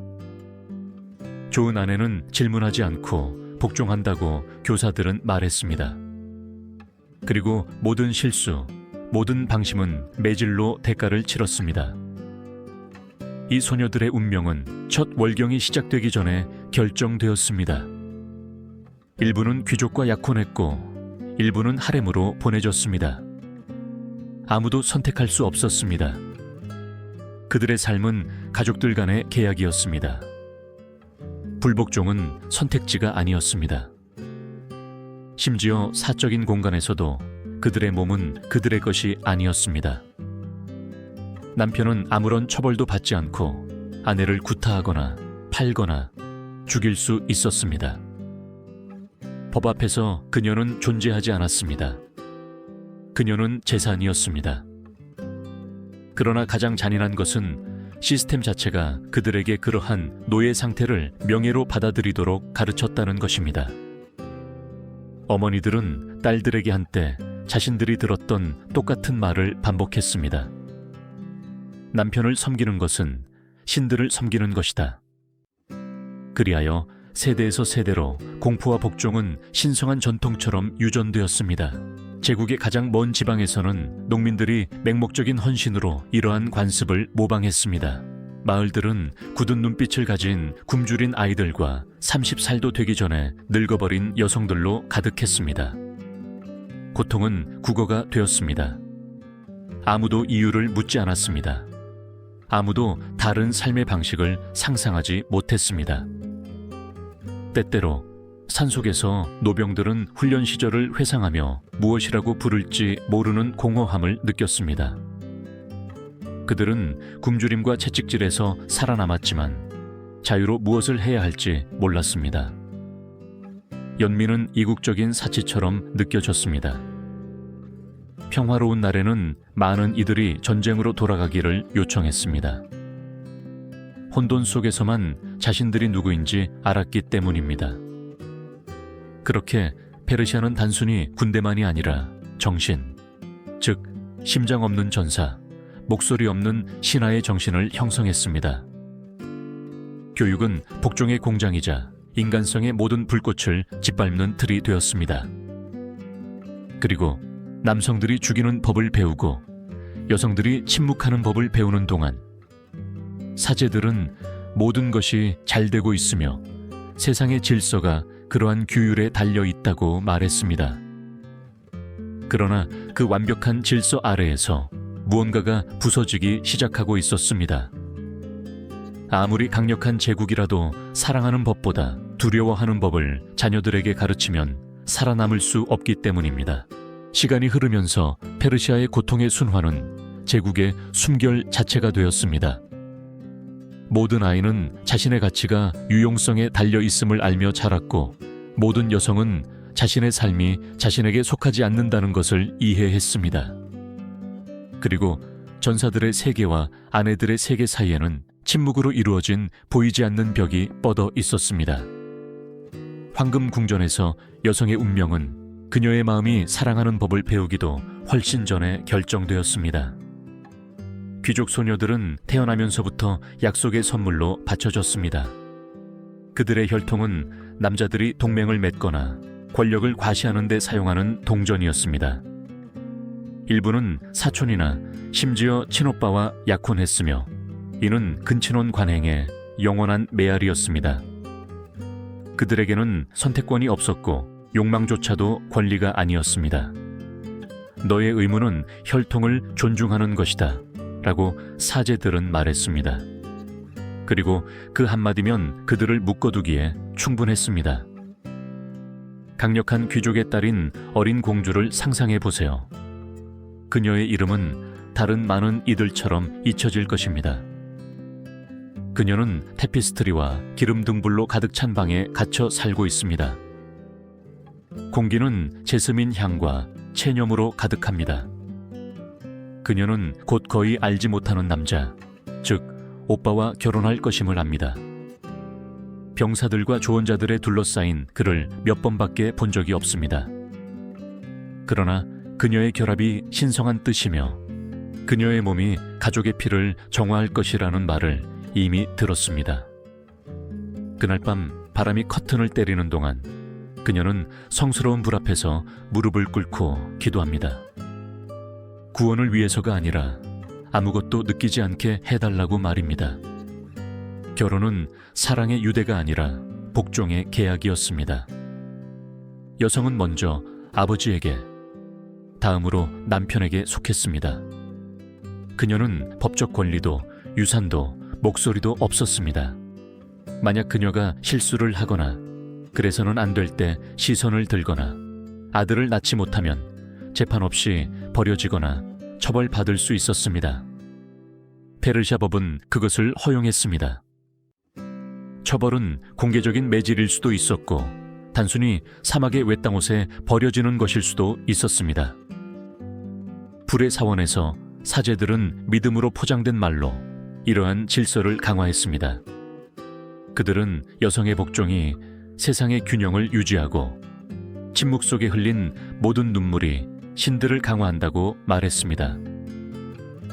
좋은 아내는 질문하지 않고 복종한다고 교사들은 말했습니다. 그리고 모든 실수, 모든 방심은 매질로 대가를 치렀습니다. 이 소녀들의 운명은 첫 월경이 시작되기 전에 결정되었습니다. 일부는 귀족과 약혼했고 일부는 하렘으로 보내졌습니다. 아무도 선택할 수 없었습니다. 그들의 삶은 가족들 간의 계약이었습니다. 불복종은 선택지가 아니었습니다. 심지어 사적인 공간에서도 그들의 몸은 그들의 것이 아니었습니다. 남편은 아무런 처벌도 받지 않고 아내를 구타하거나 팔거나 죽일 수 있었습니다. 법 앞에서 그녀는 존재하지 않았습니다. 그녀는 재산이었습니다. 그러나 가장 잔인한 것은 시스템 자체가 그들에게 그러한 노예 상태를 명예로 받아들이도록 가르쳤다는 것입니다. 어머니들은 딸들에게 한때 자신들이 들었던 똑같은 말을 반복했습니다. 남편을 섬기는 것은 신들을 섬기는 것이다. 그리하여 세대에서 세대로 공포와 복종은 신성한 전통처럼 유전되었습니다. 제국의 가장 먼 지방에서는 농민들이 맹목적인 헌신으로 이러한 관습을 모방했습니다. 마을들은 굳은 눈빛을 가진 굶주린 아이들과 30살도 되기 전에 늙어버린 여성들로 가득했습니다. 고통은 국어가 되었습니다. 아무도 이유를 묻지 않았습니다. 아무도 다른 삶의 방식을 상상하지 못했습니다. 때때로 산속에서 노병들은 훈련 시절을 회상하며 무엇이라고 부를지 모르는 공허함을 느꼈습니다. 그들은 굶주림과 채찍질에서 살아남았지만 자유로 무엇을 해야 할지 몰랐습니다. 연민은 이국적인 사치처럼 느껴졌습니다. 평화로운 날에는 많은 이들이 전쟁으로 돌아가기를 요청했습니다. 혼돈 속에서만 자신들이 누구인지 알았기 때문입니다. 그렇게 페르시아는 단순히 군대만이 아니라 정신, 즉 심장 없는 전사, 목소리 없는 신하의 정신을 형성했습니다. 교육은 복종의 공장이자 인간성의 모든 불꽃을 짓밟는 틀이 되었습니다. 그리고 남성들이 죽이는 법을 배우고 여성들이 침묵하는 법을 배우는 동안 사제들은 모든 것이 잘 되고 있으며 세상의 질서가 그러한 규율에 달려 있다고 말했습니다. 그러나 그 완벽한 질서 아래에서 무언가가 부서지기 시작하고 있었습니다. 아무리 강력한 제국이라도 사랑하는 법보다 두려워하는 법을 자녀들에게 가르치면 살아남을 수 없기 때문입니다. 시간이 흐르면서 페르시아의 고통의 순환은 제국의 숨결 자체가 되었습니다. 모든 아이는 자신의 가치가 유용성에 달려 있음을 알며 자랐고 모든 여성은 자신의 삶이 자신에게 속하지 않는다는 것을 이해했습니다. 그리고 전사들의 세계와 아내들의 세계 사이에는 침묵으로 이루어진 보이지 않는 벽이 뻗어 있었습니다. 황금 궁전에서 여성의 운명은 그녀의 마음이 사랑하는 법을 배우기도 훨씬 전에 결정되었습니다. 귀족 소녀들은 태어나면서부터 약속의 선물로 바쳐졌습니다. 그들의 혈통은 남자들이 동맹을 맺거나 권력을 과시하는 데 사용하는 동전이었습니다. 일부는 사촌이나 심지어 친오빠와 약혼했으며 이는 근친혼 관행의 영원한 메아리였습니다. 그들에게는 선택권이 없었고 욕망조차도 권리가 아니었습니다. 너의 의무는 혈통을 존중하는 것이다 라고 사제들은 말했습니다. 그리고 그 한마디면 그들을 묶어두기에 충분했습니다. 강력한 귀족의 딸인 어린 공주를 상상해 보세요. 그녀의 이름은 다른 많은 이들처럼 잊혀질 것입니다. 그녀는 테피스트리와 기름 등불로 가득 찬 방에 갇혀 살고 있습니다. 공기는 제스민 향과 체념으로 가득합니다. 그녀는 곧 거의 알지 못하는 남자, 즉 오빠와 결혼할 것임을 압니다. 병사들과 조언자들에 둘러싸인 그를 몇 번밖에 본 적이 없습니다. 그러나 그녀의 결합이 신성한 뜻이며 그녀의 몸이 가족의 피를 정화할 것이라는 말을 이미 들었습니다. 그날 밤 바람이 커튼을 때리는 동안 그녀는 성스러운 불 앞에서 무릎을 꿇고 기도합니다. 구원을 위해서가 아니라 아무것도 느끼지 않게 해달라고 말입니다. 결혼은 사랑의 유대가 아니라 복종의 계약이었습니다. 여성은 먼저 아버지에게, 다음으로 남편에게 속했습니다. 그녀는 법적 권리도 유산도 목소리도 없었습니다. 만약 그녀가 실수를 하거나 그래서는 안 될 때 시선을 들거나 아들을 낳지 못하면 재판 없이 버려지거나 처벌받을 수 있었습니다. 페르시아 법은 그것을 허용했습니다. 처벌은 공개적인 매질일 수도 있었고 단순히 사막의 외땅옷에 버려지는 것일 수도 있었습니다. 불의 사원에서 사제들은 믿음으로 포장된 말로 이러한 질서를 강화했습니다. 그들은 여성의 복종이 세상의 균형을 유지하고 침묵 속에 흘린 모든 눈물이 신들을 강화한다고 말했습니다.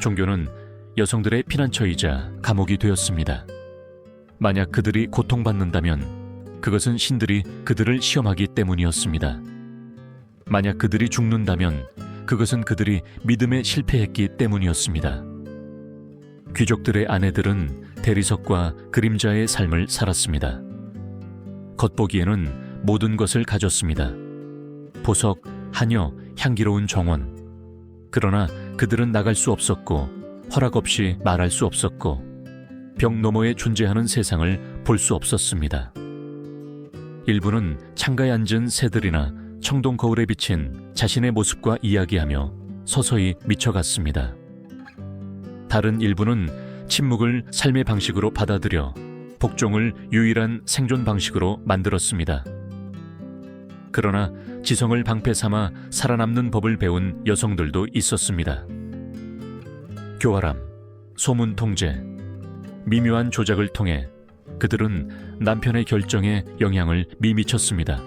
종교는 여성들의 피난처이자 감옥이 되었습니다. 만약 그들이 고통받는다면 그것은 신들이 그들을 시험하기 때문이었습니다. 만약 그들이 죽는다면 그것은 그들이 믿음에 실패했기 때문이었습니다. 귀족들의 아내들은 대리석과 그림자의 삶을 살았습니다. 겉보기에는 모든 것을 가졌습니다. 보석, 하녀, 향기로운 정원. 그러나 그들은 나갈 수 없었고 허락 없이 말할 수 없었고 벽 너머에 존재하는 세상을 볼 수 없었습니다. 일부는 창가에 앉은 새들이나 청동 거울에 비친 자신의 모습과 이야기하며 서서히 미쳐갔습니다. 다른 일부는 침묵을 삶의 방식으로 받아들여 복종을 유일한 생존 방식으로 만들었습니다. 그러나 지성을 방패 삼아 살아남는 법을 배운 여성들도 있었습니다. 교활함, 소문 통제, 미묘한 조작을 통해 그들은 남편의 결정에 영향을 미쳤습니다.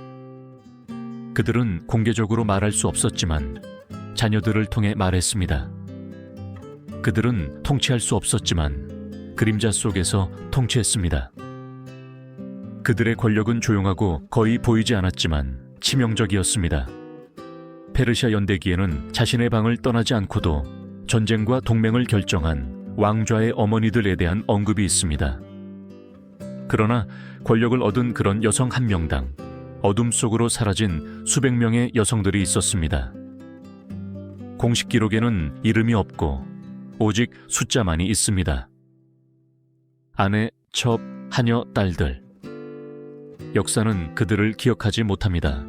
그들은 공개적으로 말할 수 없었지만 자녀들을 통해 말했습니다. 그들은 통치할 수 없었지만 그림자 속에서 통치했습니다. 그들의 권력은 조용하고 거의 보이지 않았지만 치명적이었습니다. 페르시아 연대기에는 자신의 방을 떠나지 않고도 전쟁과 동맹을 결정한 왕좌의 어머니들에 대한 언급이 있습니다. 그러나 권력을 얻은 그런 여성 한 명당 어둠 속으로 사라진 수백 명의 여성들이 있었습니다. 공식 기록에는 이름이 없고 오직 숫자만이 있습니다. 아내, 첩, 하녀, 딸들. 역사는 그들을 기억하지 못합니다.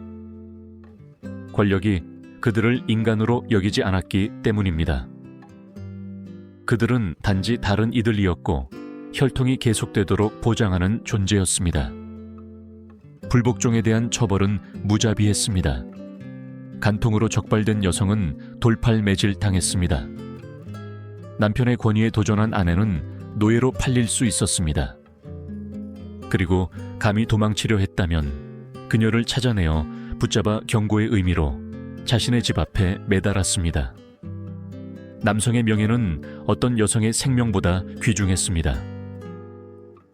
권력이 그들을 인간으로 여기지 않았기 때문입니다. 그들은 단지 다른 이들이었고 혈통이 계속되도록 보장하는 존재였습니다. 불복종에 대한 처벌은 무자비했습니다. 간통으로 적발된 여성은 돌팔 매질 당했습니다. 남편의 권위에 도전한 아내는 노예로 팔릴 수 있었습니다. 그리고 감히 도망치려 했다면 그녀를 찾아내어 붙잡아 경고의 의미로 자신의 집 앞에 매달았습니다. 남성의 명예는 어떤 여성의 생명보다 귀중했습니다.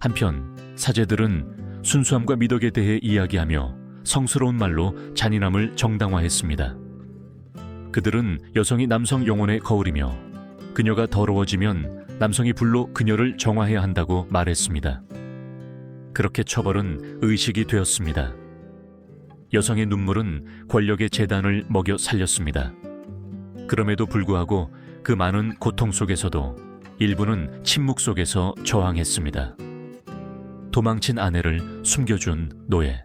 한편 사제들은 순수함과 미덕에 대해 이야기하며 성스러운 말로 잔인함을 정당화했습니다. 그들은 여성이 남성 영혼의 거울이며 그녀가 더러워지면 남성이 불로 그녀를 정화해야 한다고 말했습니다. 그렇게 처벌은 의식이 되었습니다. 여성의 눈물은 권력의 재단을 먹여 살렸습니다. 그럼에도 불구하고 그 많은 고통 속에서도 일부는 침묵 속에서 저항했습니다. 도망친 아내를 숨겨준 노예,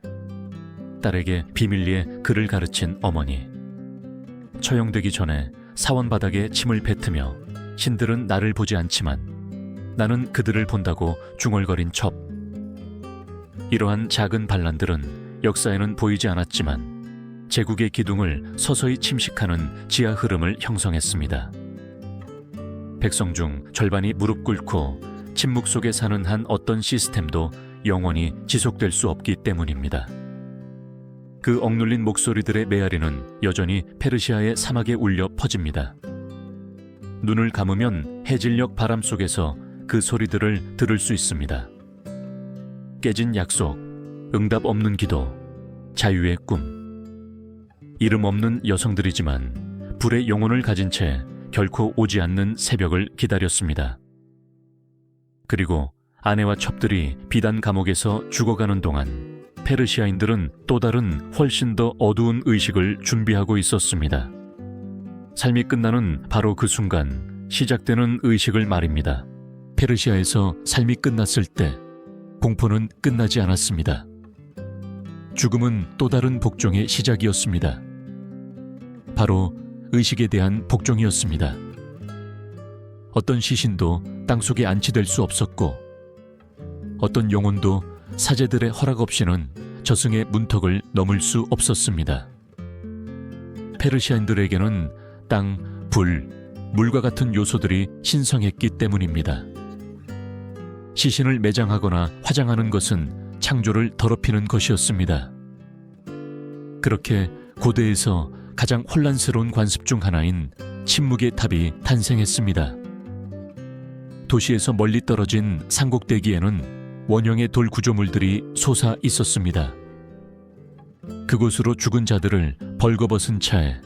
딸에게 비밀리에 글을 가르친 어머니, 처형되기 전에 사원 바닥에 침을 뱉으며 신들은 나를 보지 않지만 나는 그들을 본다고 중얼거린 첩. 이러한 작은 반란들은 역사에는 보이지 않았지만 제국의 기둥을 서서히 침식하는 지하 흐름을 형성했습니다. 백성 중 절반이 무릎 꿇고 침묵 속에 사는 한 어떤 시스템도 영원히 지속될 수 없기 때문입니다. 그 억눌린 목소리들의 메아리는 여전히 페르시아의 사막에 울려 퍼집니다. 눈을 감으면 해질녘 바람 속에서 그 소리들을 들을 수 있습니다. 깨진 약속, 응답 없는 기도, 자유의 꿈. 이름 없는 여성들이지만 불의 영혼을 가진 채 결코 오지 않는 새벽을 기다렸습니다. 그리고 아내와 첩들이 비단 감옥에서 죽어가는 동안 페르시아인들은 또 다른 훨씬 더 어두운 의식을 준비하고 있었습니다. 삶이 끝나는 바로 그 순간 시작되는 의식을 말입니다. 페르시아에서 삶이 끝났을 때 공포는 끝나지 않았습니다. 죽음은 또 다른 복종의 시작이었습니다. 바로 의식에 대한 복종이었습니다. 어떤 시신도 땅속에 안치될 수 없었고 어떤 영혼도 사제들의 허락 없이는 저승의 문턱을 넘을 수 없었습니다. 페르시아인들에게는 땅, 불, 물과 같은 요소들이 신성했기 때문입니다. 시신을 매장하거나 화장하는 것은 창조를 더럽히는 것이었습니다. 그렇게 고대에서 가장 혼란스러운 관습 중 하나인 침묵의 탑이 탄생했습니다. 도시에서 멀리 떨어진 산곡대기에는 원형의 돌 구조물들이 솟아 있었습니다. 그곳으로 죽은 자들을 벌거벗은 차에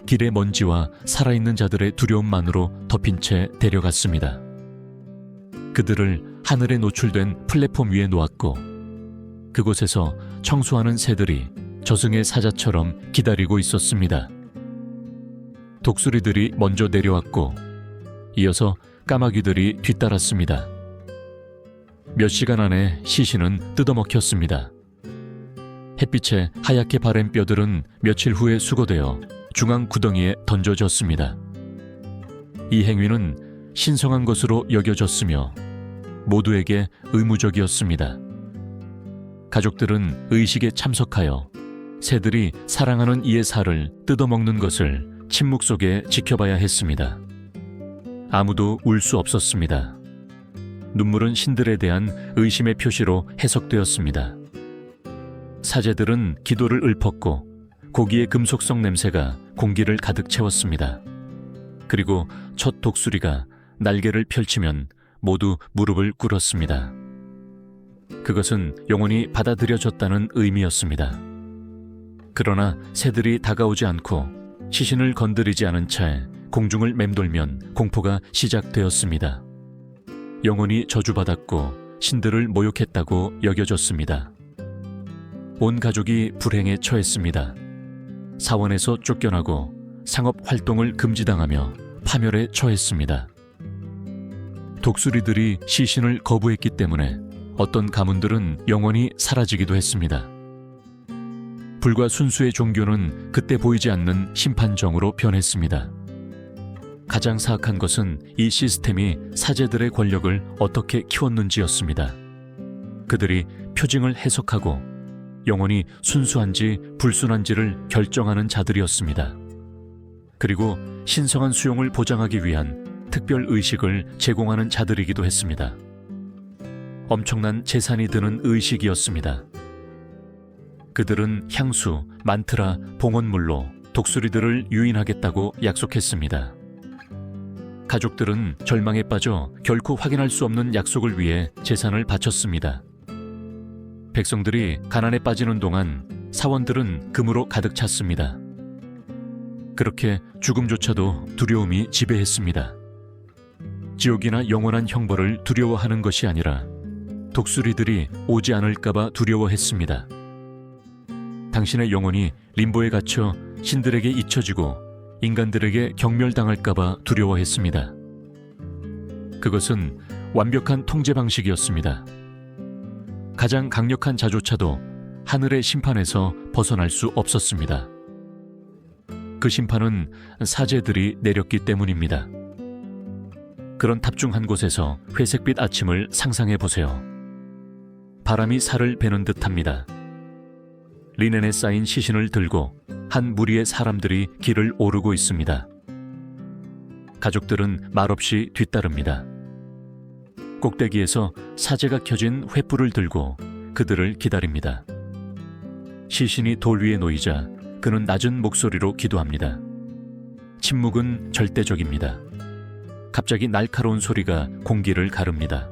길의 먼지와 살아있는 자들의 두려움만으로 덮인 채 데려갔습니다. 그들을 하늘에 노출된 플랫폼 위에 놓았고 그곳에서 청소하는 새들이 저승의 사자처럼 기다리고 있었습니다. 독수리들이 먼저 내려왔고 이어서 까마귀들이 뒤따랐습니다. 몇 시간 안에 시신은 뜯어먹혔습니다. 햇빛에 하얗게 바랜 뼈들은 며칠 후에 수거되어 중앙 구덩이에 던져졌습니다. 이 행위는 신성한 것으로 여겨졌으며 모두에게 의무적이었습니다. 가족들은 의식에 참석하여 새들이 사랑하는 이의 살을 뜯어먹는 것을 침묵 속에 지켜봐야 했습니다. 아무도 울 수 없었습니다. 눈물은 신들에 대한 의심의 표시로 해석되었습니다. 사제들은 기도를 읊었고 고기의 금속성 냄새가 공기를 가득 채웠습니다. 그리고 첫 독수리가 날개를 펼치면 모두 무릎을 꿇었습니다. 그것은 영혼이 받아들여졌다는 의미였습니다. 그러나 새들이 다가오지 않고 시신을 건드리지 않은 채 공중을 맴돌면 공포가 시작되었습니다. 영혼이 저주받았고 신들을 모욕했다고 여겨졌습니다. 온 가족이 불행에 처했습니다. 사원에서 쫓겨나고 상업 활동을 금지당하며 파멸에 처했습니다. 독수리들이 시신을 거부했기 때문에 어떤 가문들은 영원히 사라지기도 했습니다. 불과 순수의 종교는 그때 보이지 않는 심판정으로 변했습니다. 가장 사악한 것은 이 시스템이 사제들의 권력을 어떻게 키웠는지였습니다. 그들이 표징을 해석하고 영혼이 순수한지 불순한지를 결정하는 자들이었습니다. 그리고 신성한 수용을 보장하기 위한 특별 의식을 제공하는 자들이기도 했습니다. 엄청난 재산이 드는 의식이었습니다. 그들은 향수, 만트라, 봉헌물로 독수리들을 유인하겠다고 약속했습니다. 가족들은 절망에 빠져 결코 확인할 수 없는 약속을 위해 재산을 바쳤습니다. 백성들이 가난에 빠지는 동안 사원들은 금으로 가득 찼습니다. 그렇게 죽음조차도 두려움이 지배했습니다. 지옥이나 영원한 형벌을 두려워하는 것이 아니라 독수리들이 오지 않을까봐 두려워했습니다. 당신의 영혼이 림보에 갇혀 신들에게 잊혀지고 인간들에게 경멸당할까봐 두려워했습니다. 그것은 완벽한 통제 방식이었습니다. 가장 강력한 자조차도 하늘의 심판에서 벗어날 수 없었습니다. 그 심판은 사제들이 내렸기 때문입니다. 그런 탑중 한 곳에서 회색빛 아침을 상상해 보세요. 바람이 살을 베는 듯합니다. 리넨에 쌓인 시신을 들고 한 무리의 사람들이 길을 오르고 있습니다. 가족들은 말없이 뒤따릅니다. 꼭대기에서 사제가 켜진 횃불을 들고 그들을 기다립니다. 시신이 돌 위에 놓이자 그는 낮은 목소리로 기도합니다. 침묵은 절대적입니다. 갑자기 날카로운 소리가 공기를 가릅니다.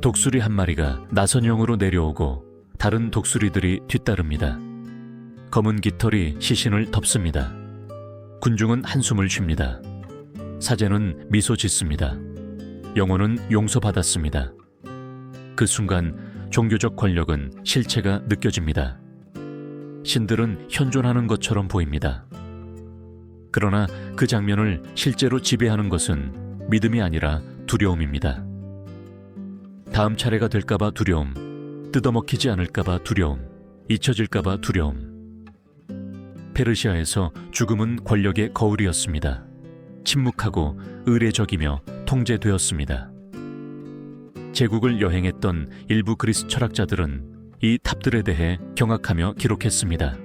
독수리 한 마리가 나선형으로 내려오고 다른 독수리들이 뒤따릅니다. 검은 깃털이 시신을 덮습니다. 군중은 한숨을 쉽니다. 사제는 미소 짓습니다. 영혼은 용서받았습니다. 그 순간 종교적 권력은 실체가 느껴집니다. 신들은 현존하는 것처럼 보입니다. 그러나 그 장면을 실제로 지배하는 것은 믿음이 아니라 두려움입니다. 다음 차례가 될까봐 두려움, 뜯어먹히지 않을까봐 두려움, 잊혀질까봐 두려움. 페르시아에서 죽음은 권력의 거울이었습니다. 침묵하고 의례적이며 통제되었습니다. 제국을 여행했던 일부 그리스 철학자들은 이 탑들에 대해 경악하며 기록했습니다.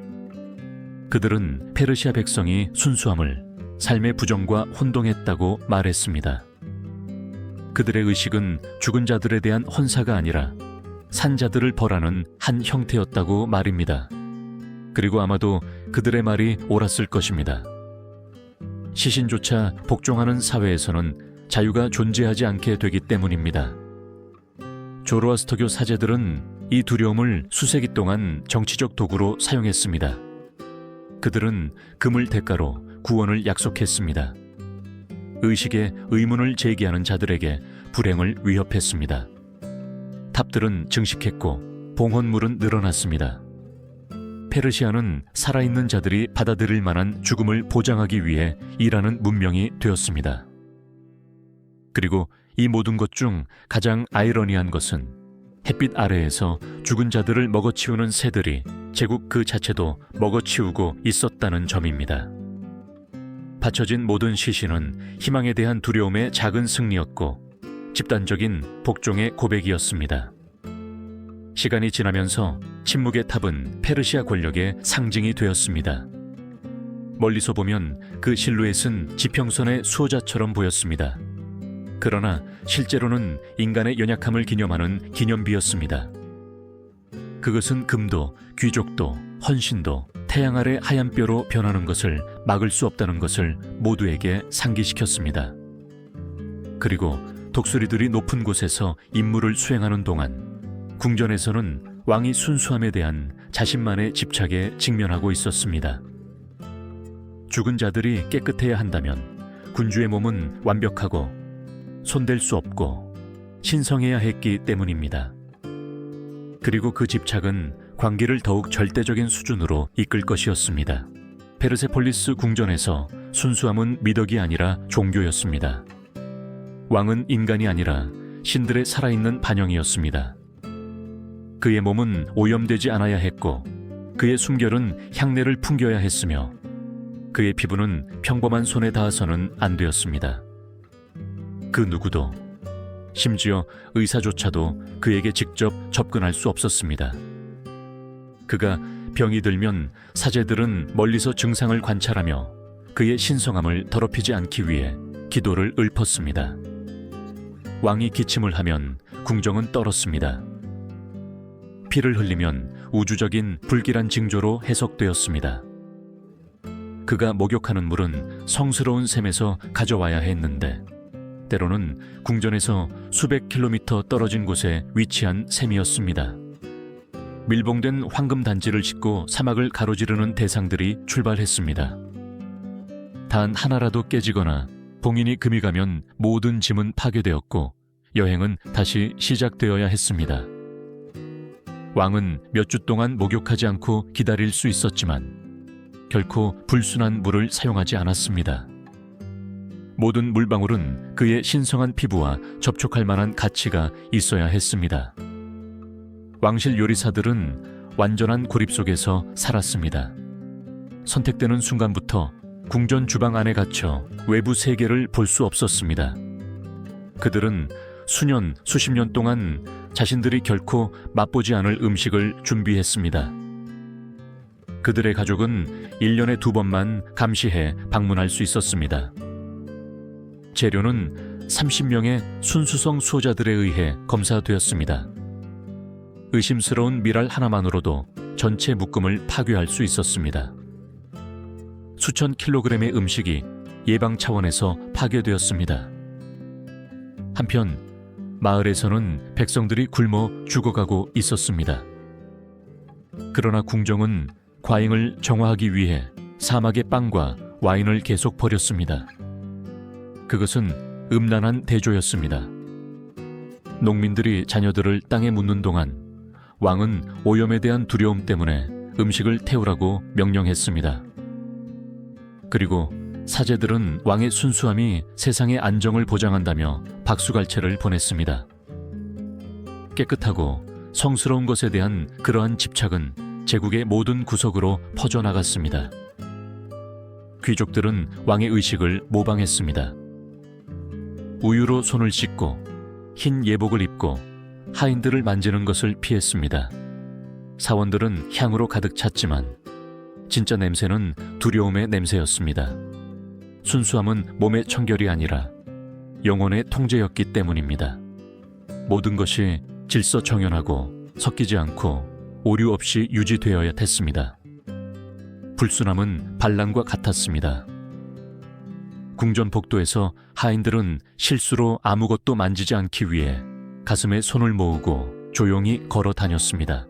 그들은 페르시아 백성이 순수함을 삶의 부정과 혼동했다고 말했습니다. 그들의 의식은 죽은 자들에 대한 헌사가 아니라 산자들을 벌하는 한 형태였다고 말입니다. 그리고 아마도 그들의 말이 옳았을 것입니다. 시신조차 복종하는 사회에서는 자유가 존재하지 않게 되기 때문입니다. 조로아스터교 사제들은 이 두려움을 수세기 동안 정치적 도구로 사용했습니다. 그들은 금을 대가로 구원을 약속했습니다. 의식에 의문을 제기하는 자들에게 불행을 위협했습니다. 탑들은 증식했고 봉헌물은 늘어났습니다. 페르시아는 살아있는 자들이 받아들일 만한 죽음을 보장하기 위해 일하는 문명이 되었습니다. 그리고 이 모든 것 중 가장 아이러니한 것은 햇빛 아래에서 죽은 자들을 먹어치우는 새들이 제국 그 자체도 먹어치우고 있었다는 점입니다. 바쳐진 모든 시신은 희망에 대한 두려움의 작은 승리였고 집단적인 복종의 고백이었습니다. 시간이 지나면서 침묵의 탑은 페르시아 권력의 상징이 되었습니다. 멀리서 보면 그 실루엣은 지평선의 수호자처럼 보였습니다. 그러나 실제로는 인간의 연약함을 기념하는 기념비였습니다. 그것은 금도, 귀족도, 헌신도 태양 아래 하얀 뼈로 변하는 것을 막을 수 없다는 것을 모두에게 상기시켰습니다. 그리고 독수리들이 높은 곳에서 임무를 수행하는 동안 궁전에서는 왕이 순수함에 대한 자신만의 집착에 직면하고 있었습니다. 죽은 자들이 깨끗해야 한다면 군주의 몸은 완벽하고 손댈 수 없고 신성해야 했기 때문입니다. 그리고 그 집착은 관계를 더욱 절대적인 수준으로 이끌 것이었습니다. 페르세폴리스 궁전에서 순수함은 미덕이 아니라 종교였습니다. 왕은 인간이 아니라 신들의 살아있는 반영이었습니다. 그의 몸은 오염되지 않아야 했고 그의 숨결은 향내를 풍겨야 했으며 그의 피부는 평범한 손에 닿아서는 안 되었습니다. 그 누구도, 심지어 의사조차도 그에게 직접 접근할 수 없었습니다. 그가 병이 들면 사제들은 멀리서 증상을 관찰하며 그의 신성함을 더럽히지 않기 위해 기도를 읊었습니다. 왕이 기침을 하면 궁정은 떨었습니다. 피를 흘리면 우주적인 불길한 징조로 해석되었습니다. 그가 목욕하는 물은 성스러운 샘에서 가져와야 했는데 때로는 궁전에서 수백 킬로미터 떨어진 곳에 위치한 샘이었습니다. 밀봉된 황금 단지를 싣고 사막을 가로지르는 대상들이 출발했습니다. 단 하나라도 깨지거나 봉인이 금이 가면 모든 짐은 파괴되었고 여행은 다시 시작되어야 했습니다. 왕은 몇 주 동안 목욕하지 않고 기다릴 수 있었지만 결코 불순한 물을 사용하지 않았습니다. 모든 물방울은 그의 신성한 피부와 접촉할 만한 가치가 있어야 했습니다. 왕실 요리사들은 완전한 고립 속에서 살았습니다. 선택되는 순간부터 궁전 주방 안에 갇혀 외부 세계를 볼 수 없었습니다. 그들은 수년, 수십 년 동안 자신들이 결코 맛보지 않을 음식을 준비했습니다. 그들의 가족은 1년에 2번만 감시해 방문할 수 있었습니다. 재료는 30명의 순수성 수호자들에 의해 검사되었습니다. 의심스러운 미랄 하나만으로도 전체 묶음을 파괴할 수 있었습니다. 수천 킬로그램의 음식이 예방 차원에서 파괴되었습니다. 한편 마을에서는 백성들이 굶어 죽어가고 있었습니다. 그러나 궁정은 과잉을 정화하기 위해 사막의 빵과 와인을 계속 버렸습니다. 그것은 음란한 대조였습니다. 농민들이 자녀들을 땅에 묻는 동안 왕은 오염에 대한 두려움 때문에 음식을 태우라고 명령했습니다. 그리고 사제들은 왕의 순수함이 세상의 안정을 보장한다며 박수갈채를 보냈습니다. 깨끗하고 성스러운 것에 대한 그러한 집착은 제국의 모든 구석으로 퍼져나갔습니다. 귀족들은 왕의 의식을 모방했습니다. 우유로 손을 씻고 흰 예복을 입고 하인들을 만지는 것을 피했습니다. 사원들은 향으로 가득 찼지만 진짜 냄새는 두려움의 냄새였습니다. 순수함은 몸의 청결이 아니라 영혼의 통제였기 때문입니다. 모든 것이 질서정연하고 섞이지 않고 오류 없이 유지되어야 했습니다. 불순함은 반란과 같았습니다. 궁전 복도에서 하인들은 실수로 아무것도 만지지 않기 위해 가슴에 손을 모으고 조용히 걸어 다녔습니다.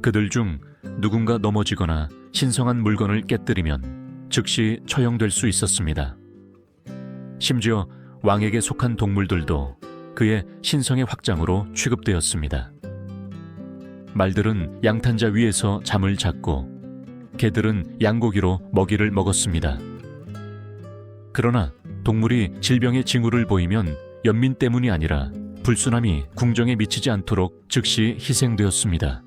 그들 중 누군가 넘어지거나 신성한 물건을 깨뜨리면 즉시 처형될 수 있었습니다. 심지어 왕에게 속한 동물들도 그의 신성의 확장으로 취급되었습니다. 말들은 양탄자 위에서 잠을 잤고 개들은 양고기로 먹이를 먹었습니다. 그러나 동물이 질병의 징후를 보이면 연민 때문이 아니라 불순함이 궁정에 미치지 않도록 즉시 희생되었습니다.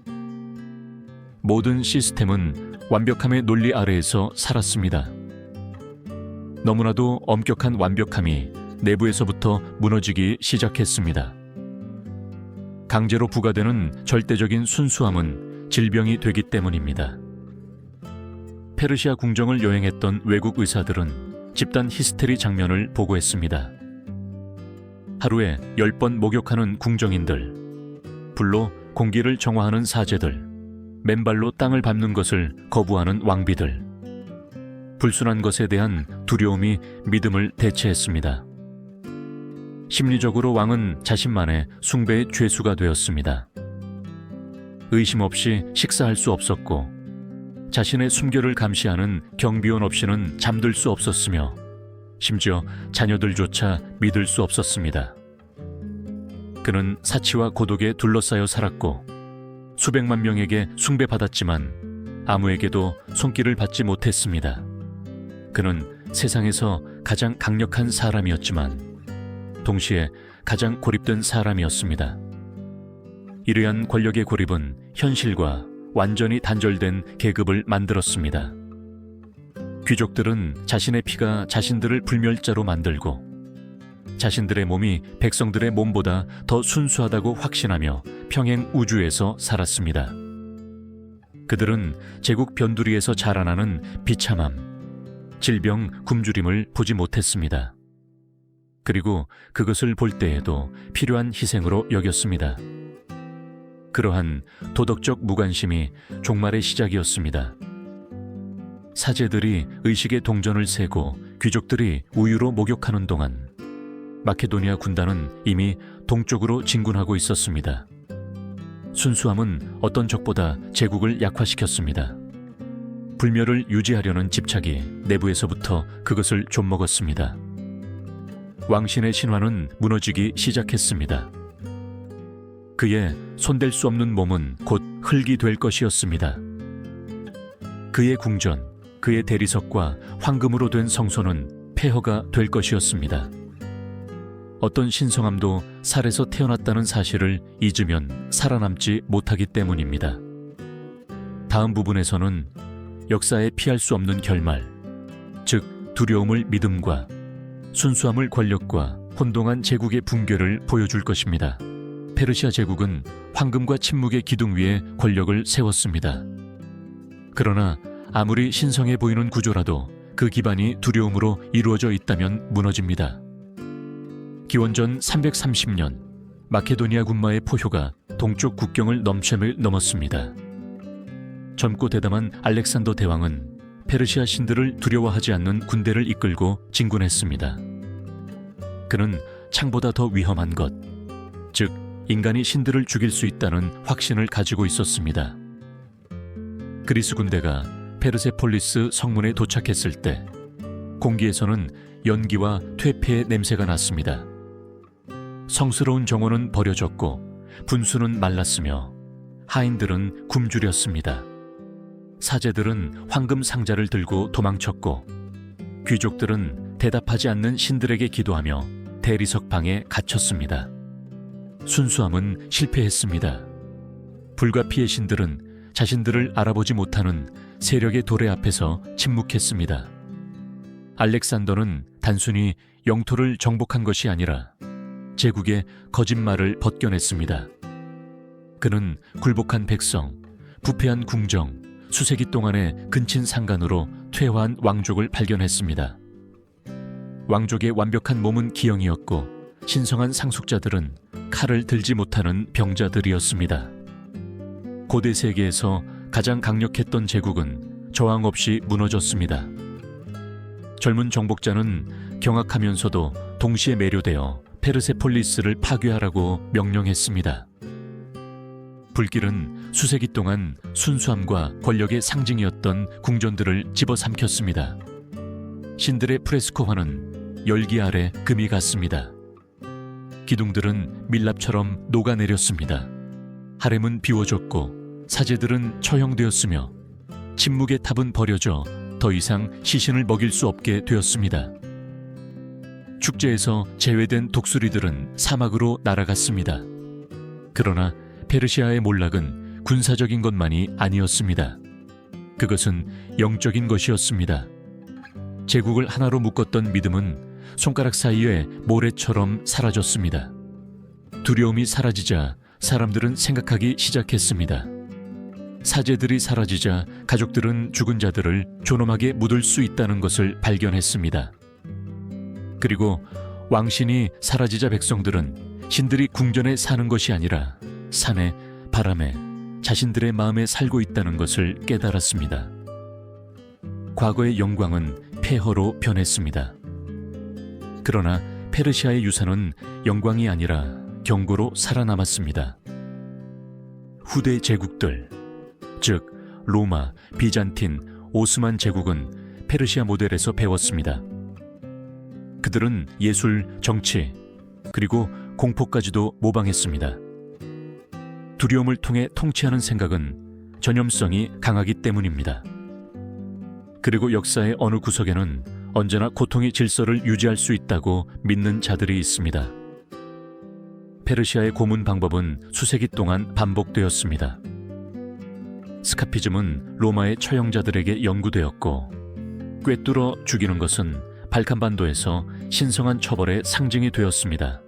모든 시스템은 완벽함의 논리 아래에서 살았습니다. 너무나도 엄격한 완벽함이 내부에서부터 무너지기 시작했습니다. 강제로 부과되는 절대적인 순수함은 질병이 되기 때문입니다. 페르시아 궁정을 여행했던 외국 의사들은 집단 히스테리 장면을 보고했습니다. 하루에 10번 목욕하는 궁정인들, 불로 공기를 정화하는 사제들, 맨발로 땅을 밟는 것을 거부하는 왕비들. 불순한 것에 대한 두려움이 믿음을 대체했습니다. 심리적으로 왕은 자신만의 숭배의 죄수가 되었습니다. 의심 없이 식사할 수 없었고 자신의 숨결을 감시하는 경비원 없이는 잠들 수 없었으며 심지어 자녀들조차 믿을 수 없었습니다. 그는 사치와 고독에 둘러싸여 살았고 수백만 명에게 숭배받았지만 아무에게도 손길을 받지 못했습니다. 그는 세상에서 가장 강력한 사람이었지만 동시에 가장 고립된 사람이었습니다. 이러한 권력의 고립은 현실과 완전히 단절된 계급을 만들었습니다. 귀족들은 자신의 피가 자신들을 불멸자로 만들고 자신들의 몸이 백성들의 몸보다 더 순수하다고 확신하며 평행 우주에서 살았습니다. 그들은 제국 변두리에서 자라나는 비참함, 질병, 굶주림을 보지 못했습니다. 그리고 그것을 볼 때에도 필요한 희생으로 여겼습니다. 그러한 도덕적 무관심이 종말의 시작이었습니다. 사제들이 의식의 동전을 세고 귀족들이 우유로 목욕하는 동안 마케도니아 군단은 이미 동쪽으로 진군하고 있었습니다. 순수함은 어떤 적보다 제국을 약화시켰습니다. 불멸을 유지하려는 집착이 내부에서부터 그것을 좀먹었습니다. 왕신의 신화는 무너지기 시작했습니다. 그의 손댈 수 없는 몸은 곧 흙이 될 것이었습니다. 그의 궁전, 그의 대리석과 황금으로 된 성소는 폐허가 될 것이었습니다. 어떤 신성함도 살에서 태어났다는 사실을 잊으면 살아남지 못하기 때문입니다. 다음 부분에서는 역사에 피할 수 없는 결말, 즉 두려움을 믿음과 순수함을 권력과 혼동한 제국의 붕괴를 보여줄 것입니다. 페르시아 제국은 황금과 침묵의 기둥 위에 권력을 세웠습니다. 그러나 아무리 신성해 보이는 구조라도 그 기반이 두려움으로 이루어져 있다면 무너집니다. 기원전 330년 마케도니아 군마의 포효가 동쪽 국경을 넘챔을 넘었습니다. 젊고 대담한 알렉산더 대왕은 페르시아 신들을 두려워하지 않는 군대를 이끌고 진군했습니다. 그는 창보다 더 위험한 것, 즉 인간이 신들을 죽일 수 있다는 확신을 가지고 있었습니다. 그리스 군대가 페르세폴리스 성문에 도착했을 때 공기에서는 연기와 퇴폐의 냄새가 났습니다. 성스러운 정원은 버려졌고 분수는 말랐으며 하인들은 굶주렸습니다. 사제들은 황금 상자를 들고 도망쳤고 귀족들은 대답하지 않는 신들에게 기도하며 대리석 방에 갇혔습니다. 순수함은 실패했습니다. 불가피의 신들은 자신들을 알아보지 못하는 세력의 도래 앞에서 침묵했습니다. 알렉산더는 단순히 영토를 정복한 것이 아니라 제국의 거짓말을 벗겨냈습니다. 그는 굴복한 백성, 부패한 궁정, 수세기 동안의 근친 상간으로 퇴화한 왕족을 발견했습니다. 왕족의 완벽한 몸은 기형이었고 신성한 상속자들은 칼을 들지 못하는 병자들이었습니다. 고대 세계에서 가장 강력했던 제국은 저항 없이 무너졌습니다. 젊은 정복자는 경악하면서도 동시에 매료되어 페르세폴리스를 파괴하라고 명령했습니다. 불길은 수세기 동안 순수함과 권력의 상징이었던 궁전들을 집어삼켰습니다. 신들의 프레스코화는 열기 아래 금이 갔습니다. 기둥들은 밀랍처럼 녹아내렸습니다. 하렘은 비워졌고 사제들은 처형되었으며 침묵의 탑은 버려져 더 이상 시신을 먹일 수 없게 되었습니다. 축제에서 제외된 독수리들은 사막으로 날아갔습니다. 그러나 페르시아의 몰락은 군사적인 것만이 아니었습니다. 그것은 영적인 것이었습니다. 제국을 하나로 묶었던 믿음은 손가락 사이에 모래처럼 사라졌습니다. 두려움이 사라지자 사람들은 생각하기 시작했습니다. 사제들이 사라지자 가족들은 죽은 자들을 존엄하게 묻을 수 있다는 것을 발견했습니다. 그리고 왕신이 사라지자 백성들은 신들이 궁전에 사는 것이 아니라 산에, 바람에, 자신들의 마음에 살고 있다는 것을 깨달았습니다. 과거의 영광은 폐허로 변했습니다. 그러나 페르시아의 유산은 영광이 아니라 경고로 살아남았습니다. 후대 제국들, 즉 로마, 비잔틴, 오스만 제국은 페르시아 모델에서 배웠습니다. 그들은 예술, 정치, 그리고 공포까지도 모방했습니다. 두려움을 통해 통치하는 생각은 전염성이 강하기 때문입니다. 그리고 역사의 어느 구석에는 언제나 고통의 질서를 유지할 수 있다고 믿는 자들이 있습니다. 페르시아의 고문 방법은 수세기 동안 반복되었습니다. 스카피즘은 로마의 처형자들에게 연구되었고 꿰뚫어 죽이는 것은 발칸반도에서 신성한 처벌의 상징이 되었습니다.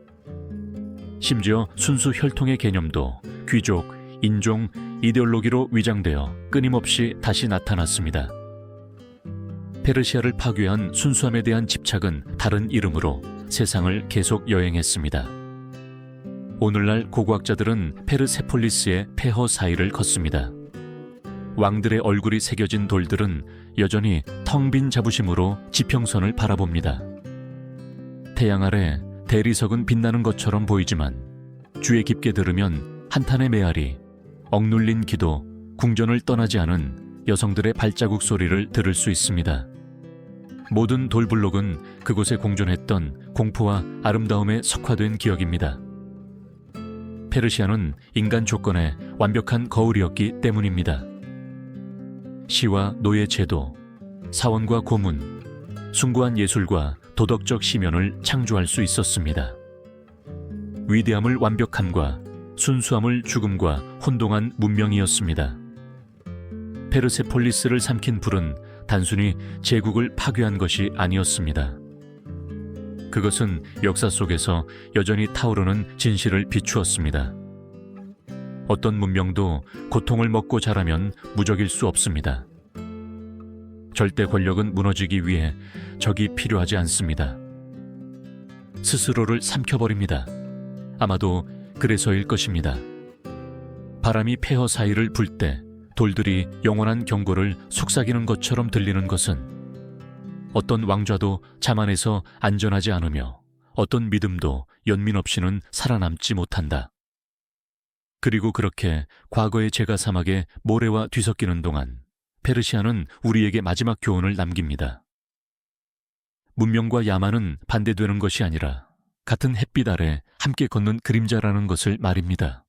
심지어 순수 혈통의 개념도 귀족, 인종, 이데올로기로 위장되어 끊임없이 다시 나타났습니다. 페르시아를 파괴한 순수함에 대한 집착은 다른 이름으로 세상을 계속 여행했습니다. 오늘날 고고학자들은 페르세폴리스의 폐허 사이를 걷습니다. 왕들의 얼굴이 새겨진 돌들은 여전히 텅 빈 자부심으로 지평선을 바라봅니다. 태양 아래 대리석은 빛나는 것처럼 보이지만 주에 깊게 들으면 한탄의 메아리, 억눌린 기도, 궁전을 떠나지 않은 여성들의 발자국 소리를 들을 수 있습니다. 모든 돌블록은 그곳에 공존했던 공포와 아름다움에 석화된 기억입니다. 페르시아는 인간 조건의 완벽한 거울이었기 때문입니다. 시와 노예 제도, 사원과 고문, 숭고한 예술과 도덕적 심연을 창조할 수 있었습니다. 위대함을 완벽함과 순수함을 죽음과 혼동한 문명이었습니다. 페르세폴리스를 삼킨 불은 단순히 제국을 파괴한 것이 아니었습니다. 그것은 역사 속에서 여전히 타오르는 진실을 비추었습니다. 어떤 문명도 고통을 먹고 자라면 무적일 수 없습니다. 절대 권력은 무너지기 위해 적이 필요하지 않습니다. 스스로를 삼켜버립니다. 아마도 그래서일 것입니다. 바람이 폐허 사이를 불 때 돌들이 영원한 경고를 속삭이는 것처럼 들리는 것은 어떤 왕좌도 자만해서 안전하지 않으며 어떤 믿음도 연민 없이는 살아남지 못한다. 그리고 그렇게 과거의 제가 사막에 모래와 뒤섞이는 동안 페르시아는 우리에게 마지막 교훈을 남깁니다. 문명과 야만은 반대되는 것이 아니라 같은 햇빛 아래 함께 걷는 그림자라는 것을 말입니다.